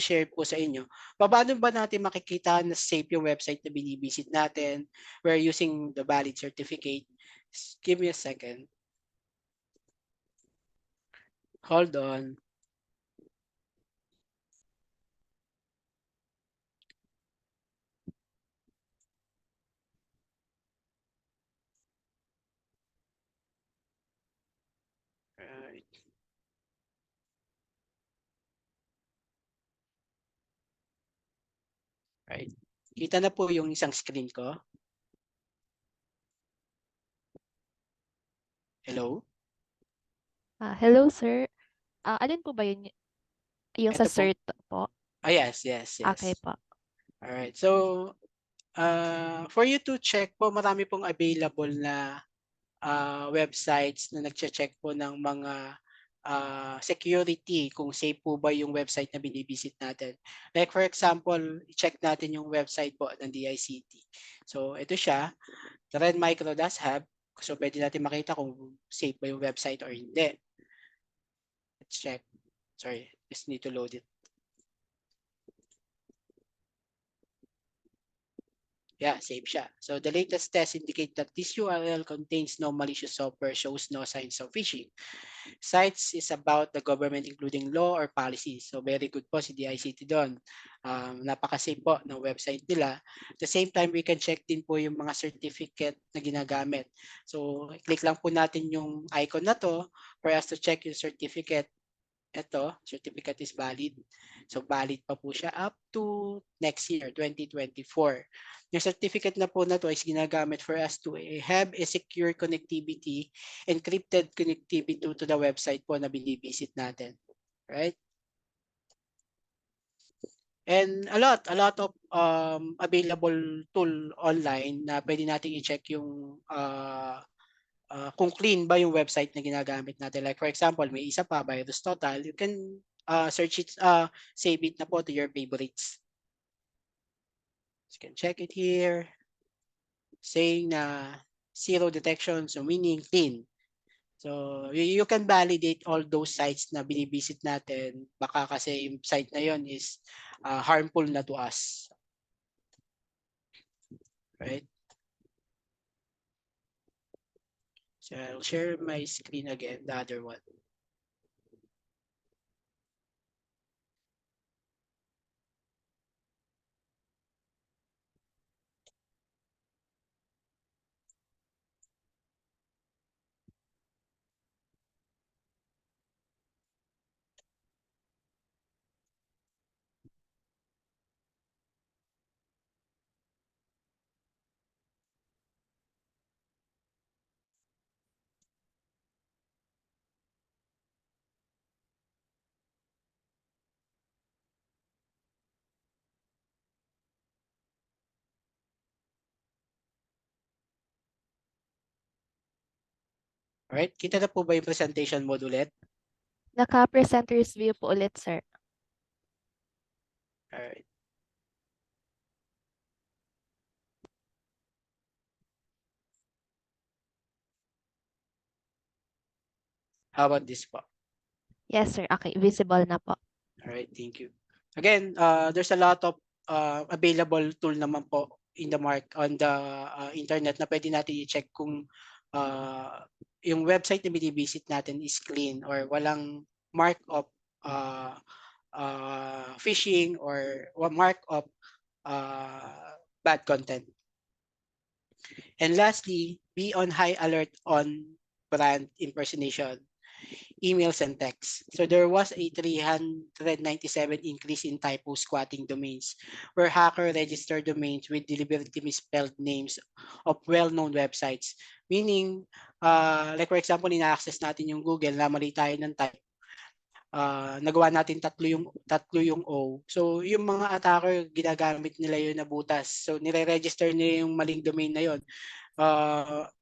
share po sa inyo. Paano ba natin makikita na safe yung website na binibisit natin? We're using the valid certificate. Give me a second. Hold on. Right. Right. Kita na po yung isang screen ko. Hello? Hello, sir. Alin po ba yun? Yung sa Ito po. CERT po? Yes. Okay po. Alright. So, for you to check po, marami pong available na websites na nagche-check po ng mga security kung safe po ba yung website na binibisit natin. Like for example, check natin yung website po ng DICT. So ito siya, Trend Micro does have. So pwede natin makita kung safe ba yung website or hindi. Let's check. Sorry, just need to load it. Yeah, safe siya. So the latest tests indicate that this URL contains no malicious software, shows no signs of phishing. Sites is about the government including law or policy. So very good po si DICT doon. Napaka-safe po ng website nila. At the same time, we can check din po yung mga certificate na ginagamit. So click lang po natin yung icon na to for us to check yung certificate. Ito, certificate is valid. So valid pa po siya up to next year, 2024. Yung certificate na po na to is ginagamit for us to have a secure connectivity, encrypted connectivity to the website po na binibisit natin. Right? And a lot of available tool online na pwede nating i-check yung kung clean ba yung website na ginagamit natin. Like for example, may isa pa, Virus Total, you can search it, save it na po to your favorites. You can check it here, saying na zero detection, so meaning clean. So you can validate all those sites na binibisit natin. Baka kasi yung site na yon is harmful na to us. Right? So I'll share my screen again, the other one. Alright, kita na po ba yung presentation mode ulit? Naka-presenter's view po ulit, sir. Alright. How about this po? Yes, sir. Okay, visible na po. Alright, thank you. Again, there's a lot of available tool naman po in the on the internet na pwede natin i-check kung yung website na binibisit natin is clean or walang mark of phishing or mark of bad content. And lastly, be on high alert on brand impersonation, emails and texts. So there was a 397 increase in typo squatting domains where hacker registered domains with deliberately misspelled names of well-known websites. Meaning, like for example, ina-access natin yung Google na mali tayo ng type. Nagawa natin tatlo yung O. So yung mga attacker ginagamit nila yun na butas. So nire-register nila yung maling domain na yun.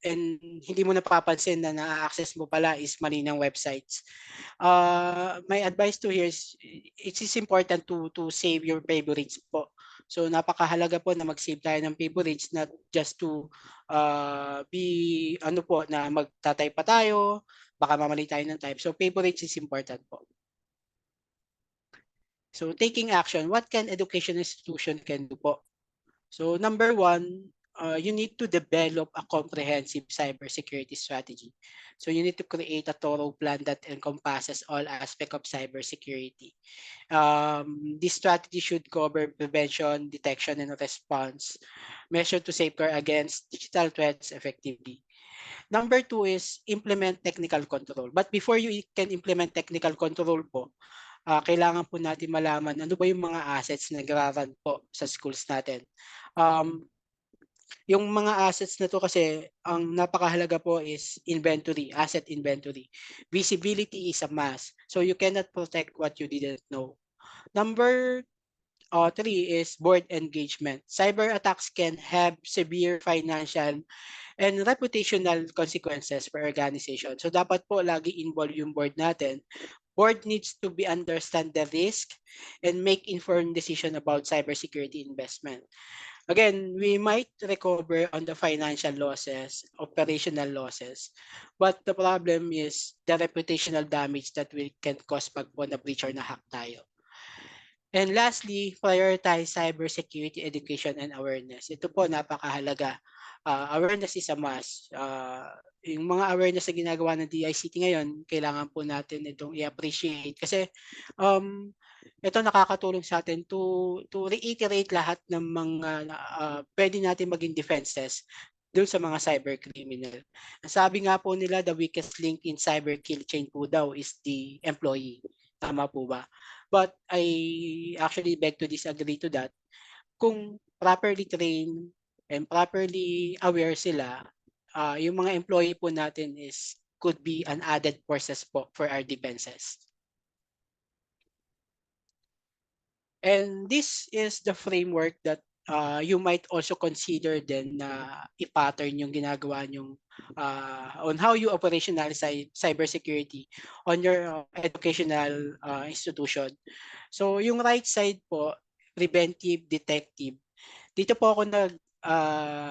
And hindi mo napapansin na na-access mo pala is mali ng websites. My advice to here is it is important to save your favorites po. So napakahalaga po na mag-save tayo ng favorites, not just to be ano po na magta-type pa tayo, baka mamali tayo ng type. So favorites is important po. So taking action, what can education institution can do po? So number one, you need to develop a comprehensive cybersecurity strategy. So you need to create a thorough plan that encompasses all aspects of cybersecurity. This strategy should cover prevention, detection, and response, measure to safeguard against digital threats effectively. Number two is implement technical control. But before you can implement technical control po, kailangan po natin malaman ano ba yung mga assets na nagraran po sa schools natin. Yung mga assets na to kasi, ang napakahalaga po is inventory, asset inventory. Visibility is a must. So you cannot protect what you didn't know. Number three is board engagement. Cyber attacks can have severe financial and reputational consequences for organization. So dapat po lagi involve yung board natin. Board needs to be understand the risk and make informed decision about cybersecurity investment. Again, we might recover on the financial losses, operational losses, but the problem is the reputational damage that we can cause pag po na-breach or na-hack tayo. And lastly, prioritize cybersecurity education and awareness. Ito po napakahalaga. Awareness is a must. Yung mga awareness na ginagawa ng DICT ngayon, kailangan po natin itong i-appreciate. Kasi ito nakakatulong sa atin to reiterate lahat ng mga pwede natin maging defenses doon sa mga cyber criminal. Sabi nga po nila, the weakest link in cyber kill chain po daw is the employee. Tama po ba? But I actually beg to disagree to that. Kung properly trained and properly aware sila, yung mga employee po natin could be an added forces po for our defenses. And this is the framework that you might also consider then na i-pattern yung ginagawa nyong on how you operationalize cybersecurity on your educational institution. So yung right side po, preventive, detective. Dito po ako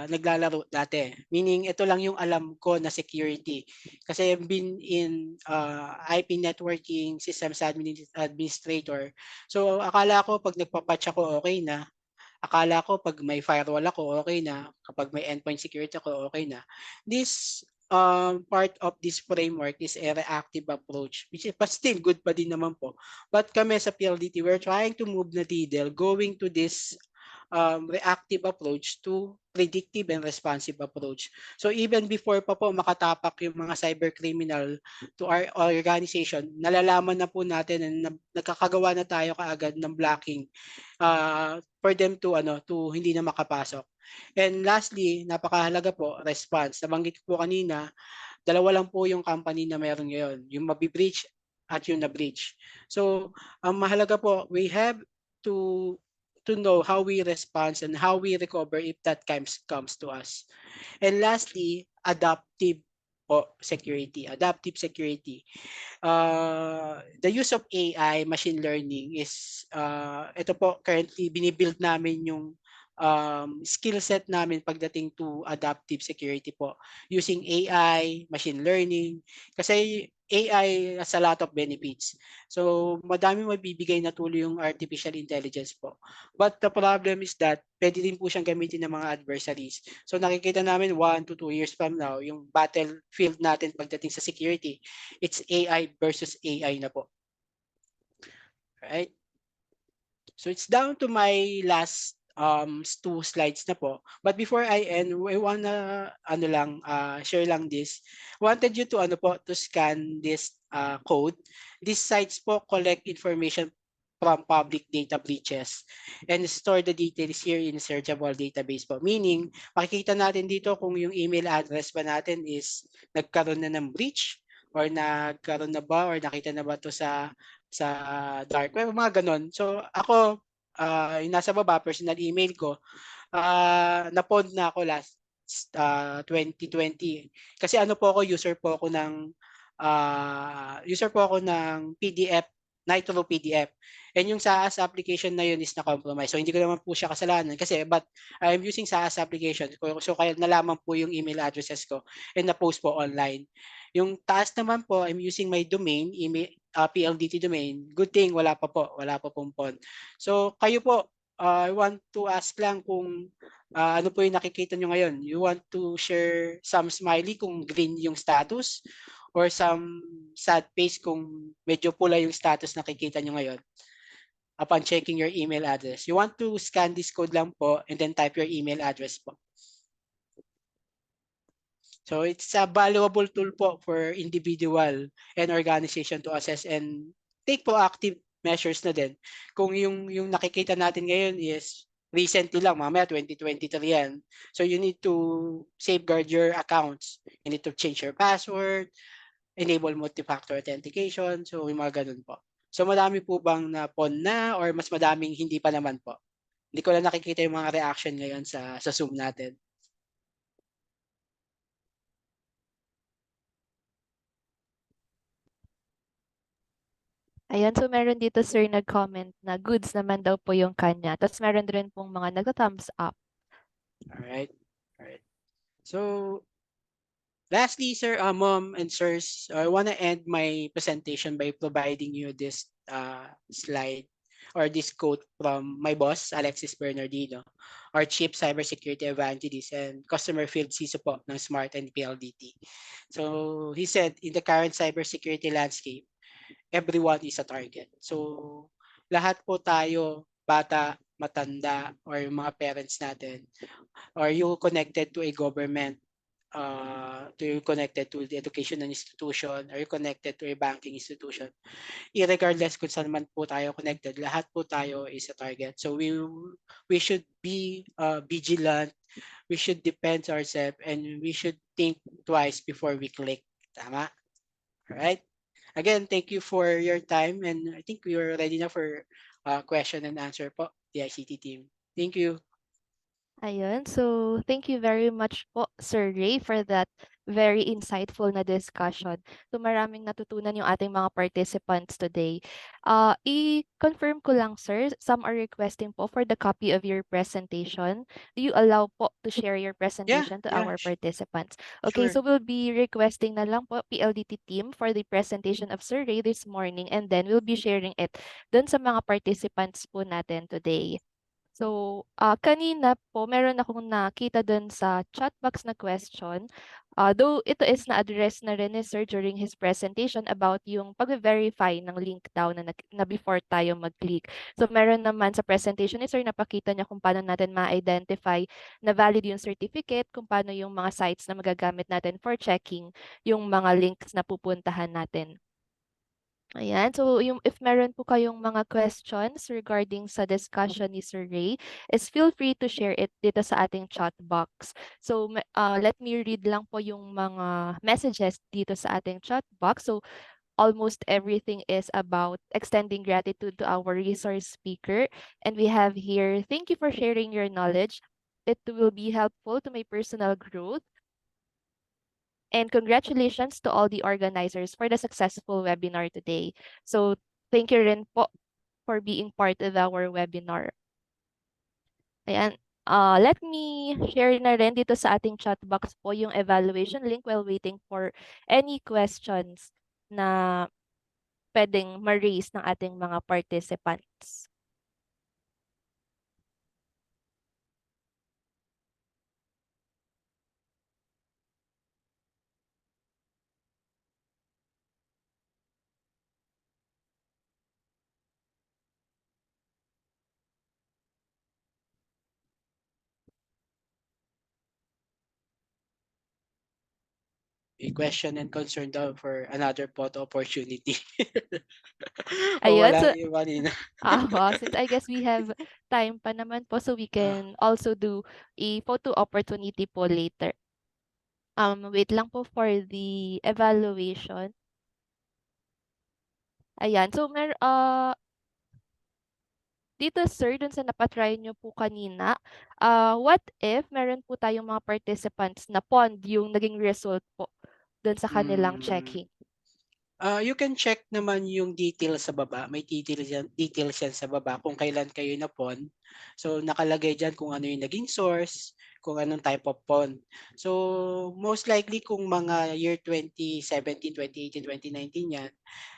naglalaro dati. Meaning ito lang yung alam ko na security. Kasi I've been in IP networking, systems administrator. So akala ko pag nagpa-patch ako okay na. Akala ko pag may firewall ako okay na. Kapag may endpoint security ako okay na. This part of this framework is a reactive approach, which is but still good pa din naman po. But kami sa PLDT, we're trying to move the needle going to this reactive approach to predictive and responsive approach. So even before pa po makatapak yung mga cyber criminal to our organization, nalalaman na po natin na nagkakagawa na tayo kaagad ng blocking for them to hindi na makapasok. And lastly, napakahalaga po, response. Nabanggit ko po kanina, dalawa lang po yung company na meron ngayon, yung mabi-breach at yung na-breach. So, ang mahalaga po, we have to know how we respond and how we recover if that comes to us. And lastly, adaptive security. Adaptive security. The use of AI, machine learning is, ito po currently binibuild namin yung skill set namin pagdating to adaptive security po. Using AI, machine learning. Kasi AI has a lot of benefits. So, madami mabibigay na tuloy yung artificial intelligence po. But the problem is that pwede din po siyang gamitin ng mga adversaries. So, nakikita namin 1 to 2 years from now, yung battlefield natin pagdating sa security, it's AI versus AI na po. Right? So, it's down to my last 2 slides na po. But before I end, I wanna share lang this. Wanted you to to scan this code. These sites po collect information from public data breaches and store the details here in searchable database po. Meaning, makikita natin dito kung yung email address ba natin is nagkaroon na ng breach or nagkaroon na ba or nakita na ba to sa dark web, mga ganon. So ako, yung nasa baba, personal email ko, na-pond na ako last 2020. Kasi user po ako ng PDF, Nitro PDF. And yung SaaS application na yun is na-compromise. So hindi ko naman po siya kasalanan kasi but I'm using SaaS application. So kaya nalaman po yung email addresses ko and na-post po online. Yung taas naman po, I'm using my domain, email, PLDT domain. Good thing, wala pa pong PON. So kayo po, I want to ask lang kung ano po yung nakikita nyo ngayon. You want to share some smiley kung green yung status or some sad face kung medyo pula yung status nakikita nyo ngayon upon checking your email address. You want to scan this code lang po and then type your email address po. So it's a valuable tool po for individual and organization to assess and take proactive measures na din. Kung yung nakikita natin ngayon is recently lang, mamaya 2023 yan. So you need to safeguard your accounts. You need to change your password, enable multi-factor authentication. So yung mga ganun po. So madami po bang na-pon na or mas madaming hindi pa naman po? Hindi ko lang nakikita yung mga reaction ngayon sa Zoom natin. Ayan, so meron dito sir nag-comment na goods naman daw po yung kanya. Tapos meron din pong mga nagta-thumbs up. Alright. Alright. So, lastly, sir, mom and sirs, I want to end my presentation by providing you this slide or this quote from my boss, Alexis Bernardino, our Chief Cybersecurity Evangelist and Customer Field CISO po ng Smart and PLDT. So, he said, in the current cybersecurity landscape, everyone is a target. So, lahat po tayo, bata, matanda, or mga parents natin, or you connected to a government Do you connected to the educational institution? Are you connected to a banking institution? Irregardless kung saan man po tayo connected, lahat po tayo is a target. So we should be vigilant, we should defend ourselves, and we should think twice before we click. Tama? Alright? Again, thank you for your time, and I think we are ready na for question and answer po, the ICT team. Thank you. Ayun. So, thank you very much po, Sir Ray, for that very insightful na discussion. So, maraming natutunan yung ating mga participants today. I-confirm ko lang, sir, some are requesting po for the copy of your presentation. Do you allow po to share your Yeah, presentation to yeah, our participants? Okay, sure. so we'll be requesting na lang po PLDT team for the presentation of Sir Ray this morning, and then we'll be sharing it dun sa mga participants po natin today. So, kanina po meron akong nakita dun sa chat box na question. Though ito is na-address na rin ni Sir during his presentation about yung pag-verify ng link daw na before tayo mag-click. So, meron naman sa presentation ni Sir, napakita niya kung paano natin ma-identify na valid yung certificate, kung paano yung mga sites na magagamit natin for checking yung mga links na pupuntahan natin. Ayan. So, if meron po kayong mga questions regarding sa discussion ni Sir Ray, is feel free to share it dito sa ating chat box. So, let me read lang po yung mga messages dito sa ating chat box. So, almost everything is about extending gratitude to our resource speaker. And we have here, thank you for sharing your knowledge. It will be helpful to my personal growth. And congratulations to all the organizers for the successful webinar today. So, thank you rin po for being part of our webinar. Ayan. Let me share na rin dito sa ating chat box po yung evaluation link while waiting for any questions na pwedeng ma-raise ng ating mga participants. A question and concern daw for another photo opportunity. O Ayun. walang So, iba na. since I guess we have time pa naman po, so we can also do a photo opportunity po later. Wait lang po for the evaluation. Ayan. So, dito sir, dun sa napatry nyo po kanina, what if meron po tayong mga participants na pond yung naging result po dun sa kanilang Hmm. checking? You can check naman yung details sa baba. May details yan sa baba kung kailan kayo na-pawn. So, nakalagay diyan kung ano yung naging source, kung anong type of pawn. So, most likely kung mga year 2017, 2018, 2019 yan,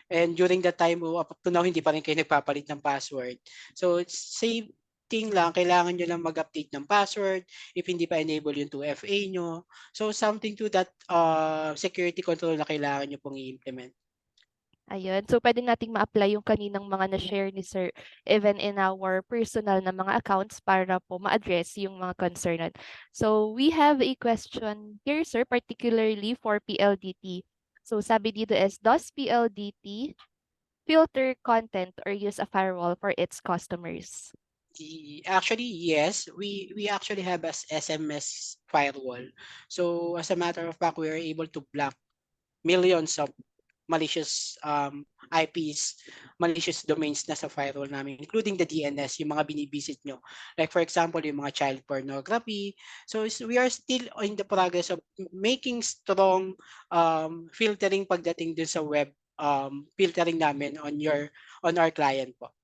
and during that time, up to now, hindi pa rin kayo nagpapalit ng password. So, it's same thing lang, kailangan nyo lang mag-update ng password if hindi pa enable yung 2FA nyo. So, something to that security control na kailangan nyo pong i-implement. Ayun. So, pwede nating ma-apply yung kaninang mga na-share ni Sir even in our personal na mga accounts para po ma-address yung mga concern. So, we have a question here, sir, particularly for PLDT. So, sabi dito is, does PLDT filter content or use a firewall for its customers? Actually, yes, we actually have as SMS firewall. So, as a matter of fact, we are able to block millions of malicious IPs, malicious domains na sa firewall namin, including the DNS, yung mga binibisit nyo. Like for example, yung mga child pornography. So we are still in the progress of making strong filtering pagdating dun sa web filtering namin on our client po.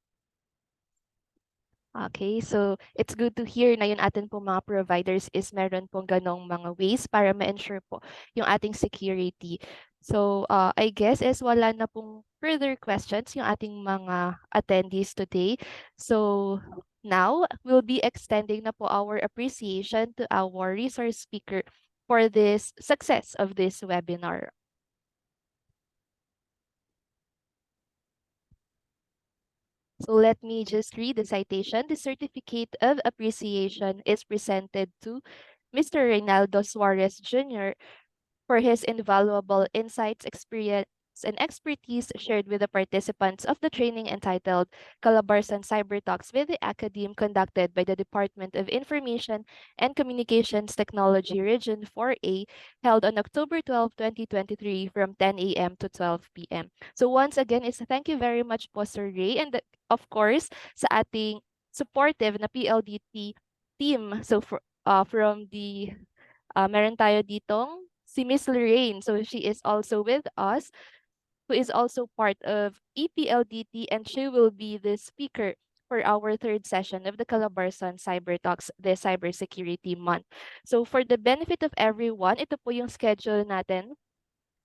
Okay, so it's good to hear na yung atin pong mga providers is meron pong ganong mga ways para ma-ensure po yung ating security. So, I guess is wala na pong further questions yung ating mga attendees today. So, now we'll be extending na po our appreciation to our resource speaker for this success of this webinar. So let me just read the citation. The certificate of appreciation is presented to Mr. Reynaldo Suarez Jr. for his invaluable insights, experience, and expertise shared with the participants of the training entitled Calabarzon Cyber Talks with the Academe, conducted by the Department of Information and Communications Technology Region 4A, held on October 12, 2023 from 10 a.m. to 12 p.m. So once again, is thank you very much po Sir Ray, and of course sa ating supportive na PLDT team. So from the meron tayo ditong si Miss Lorraine. So she is also with us, who is also part of EPLDT, and she will be the speaker for our third session of the Calabarzon Cyber Talks, the Cybersecurity Month. So for the benefit of everyone, ito po yung schedule natin,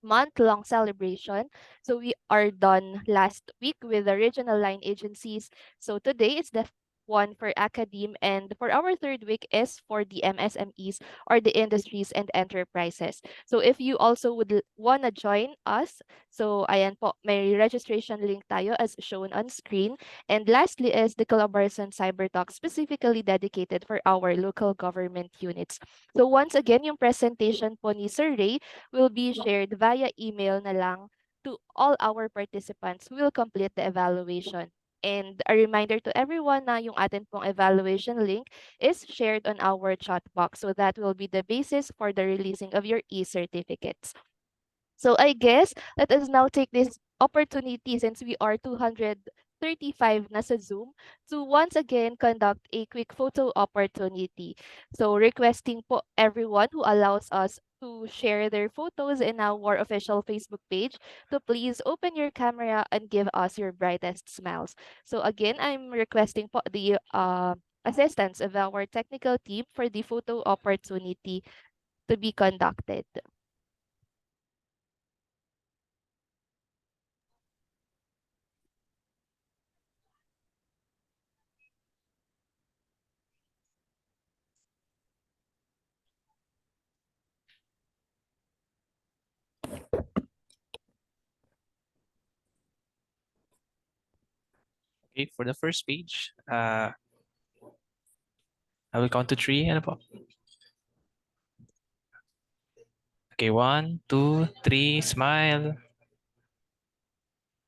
month-long celebration. So we are done last week with the regional line agencies. So today is the one for academe, and for our third week is for the MSMEs, or the industries and enterprises. So if you also would wanna join us, so ayan po, may registration link tayo as shown on screen. And lastly is the Calabarzon Cyber Talk, specifically dedicated for our local government units. So once again, yung presentation po ni Sir Ray will be shared via email na lang to all our participants who will complete the evaluation. And a reminder to everyone na yung atin pong evaluation link is shared on our chat box. So that will be the basis for the releasing of your e-certificates. So I guess let us now take this opportunity, since we are 235 na sa Zoom, to once again conduct a quick photo opportunity. So requesting po everyone who allows us to share their photos in our official Facebook page to please open your camera and give us your brightest smiles. So again, I'm requesting po the assistance of our technical team for the photo opportunity to be conducted. Okay, for the first page, I will count to three. Ano po? Okay, 1, 2, 3, smile.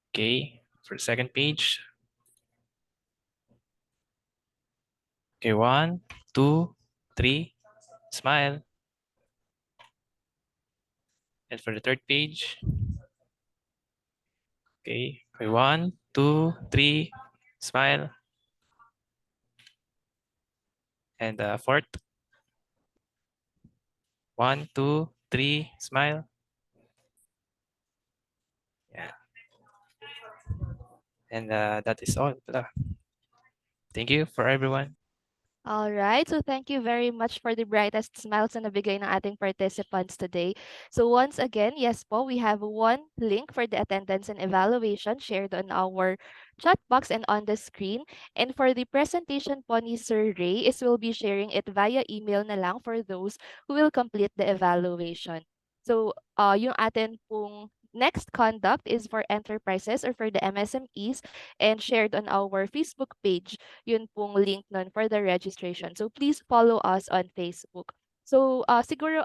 Okay, for the second page. Okay, 1, 2, 3, smile. And for the third page. Okay, 1, 2, 3, smile. And fourth. 1, 2, 3, smile. Yeah. And that is all. Thank you for everyone. All right. So thank you very much for the brightest smiles na nabigay ng ating participants today. So once again, yes po, we have one link for the attendance and evaluation shared on our chat box and on the screen. And for the presentation po ni Sir Ray, is will be sharing it via email na lang for those who will complete the evaluation. So yung atin pong next conduct is for enterprises, or for the MSMEs, and shared on our Facebook page. Yun pong link nun for the registration. So please follow us on Facebook. So siguro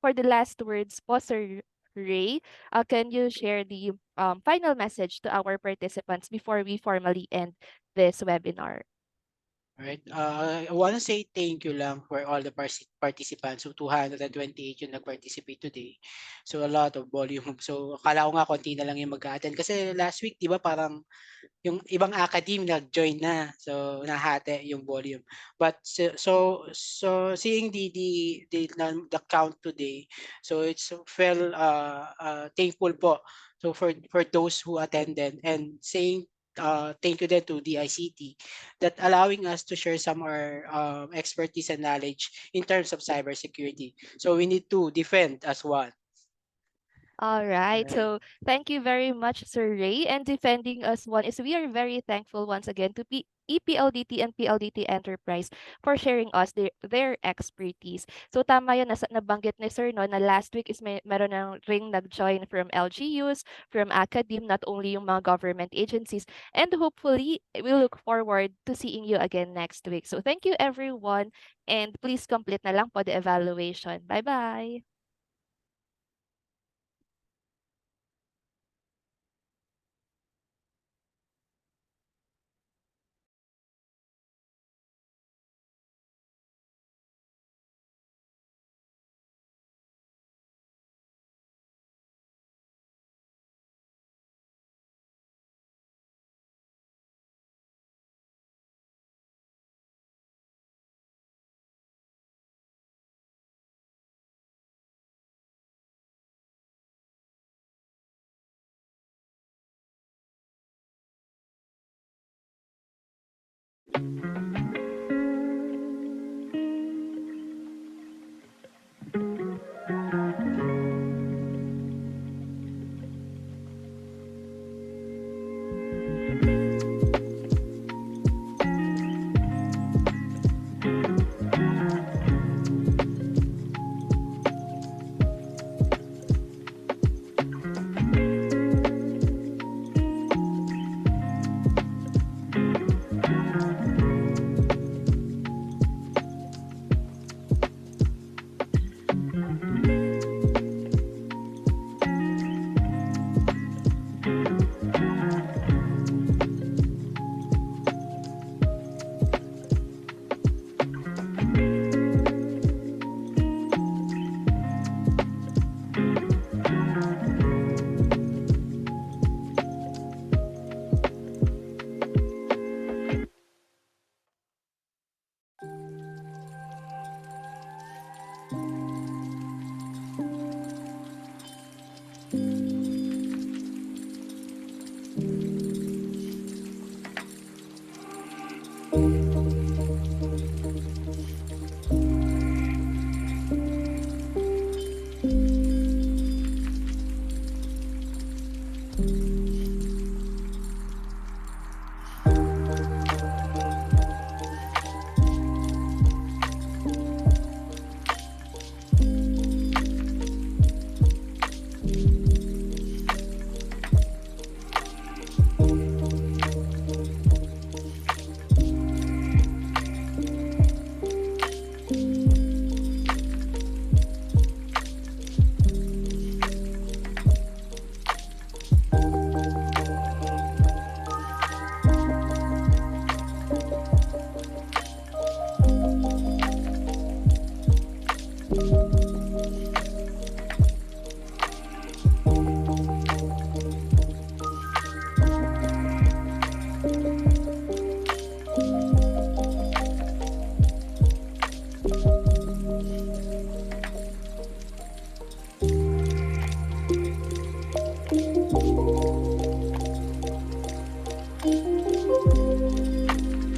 for the last words po, Sir Ray, can you share the final message to our participants before we formally end this webinar? Right. I want to say thank you lang for all the participants. So 228 yung nag-participate today. So a lot of volume. So akala ko nga konti na lang yung mag-attend. Kasi last week, di ba parang yung ibang academe nag-join na. So nahati yung volume. But so seeing the count today, so it's felt thankful po. So for those who attended, and saying thank you then to DICT that allowing us to share some of our expertise and knowledge in terms of cybersecurity. So we need to defend as one. All right. Right. So thank you very much, Sir Ray. And defending us one is we are very thankful once again to EPLDT and PLDT Enterprise for sharing us their expertise. So tama yun, nabanggit ni Sir no, na last week is meron ng ring nag-join from LGUs, from academe, not only yung mga government agencies. And hopefully, we look forward to seeing you again next week. So thank you everyone. And please complete na lang po the evaluation. Bye-bye.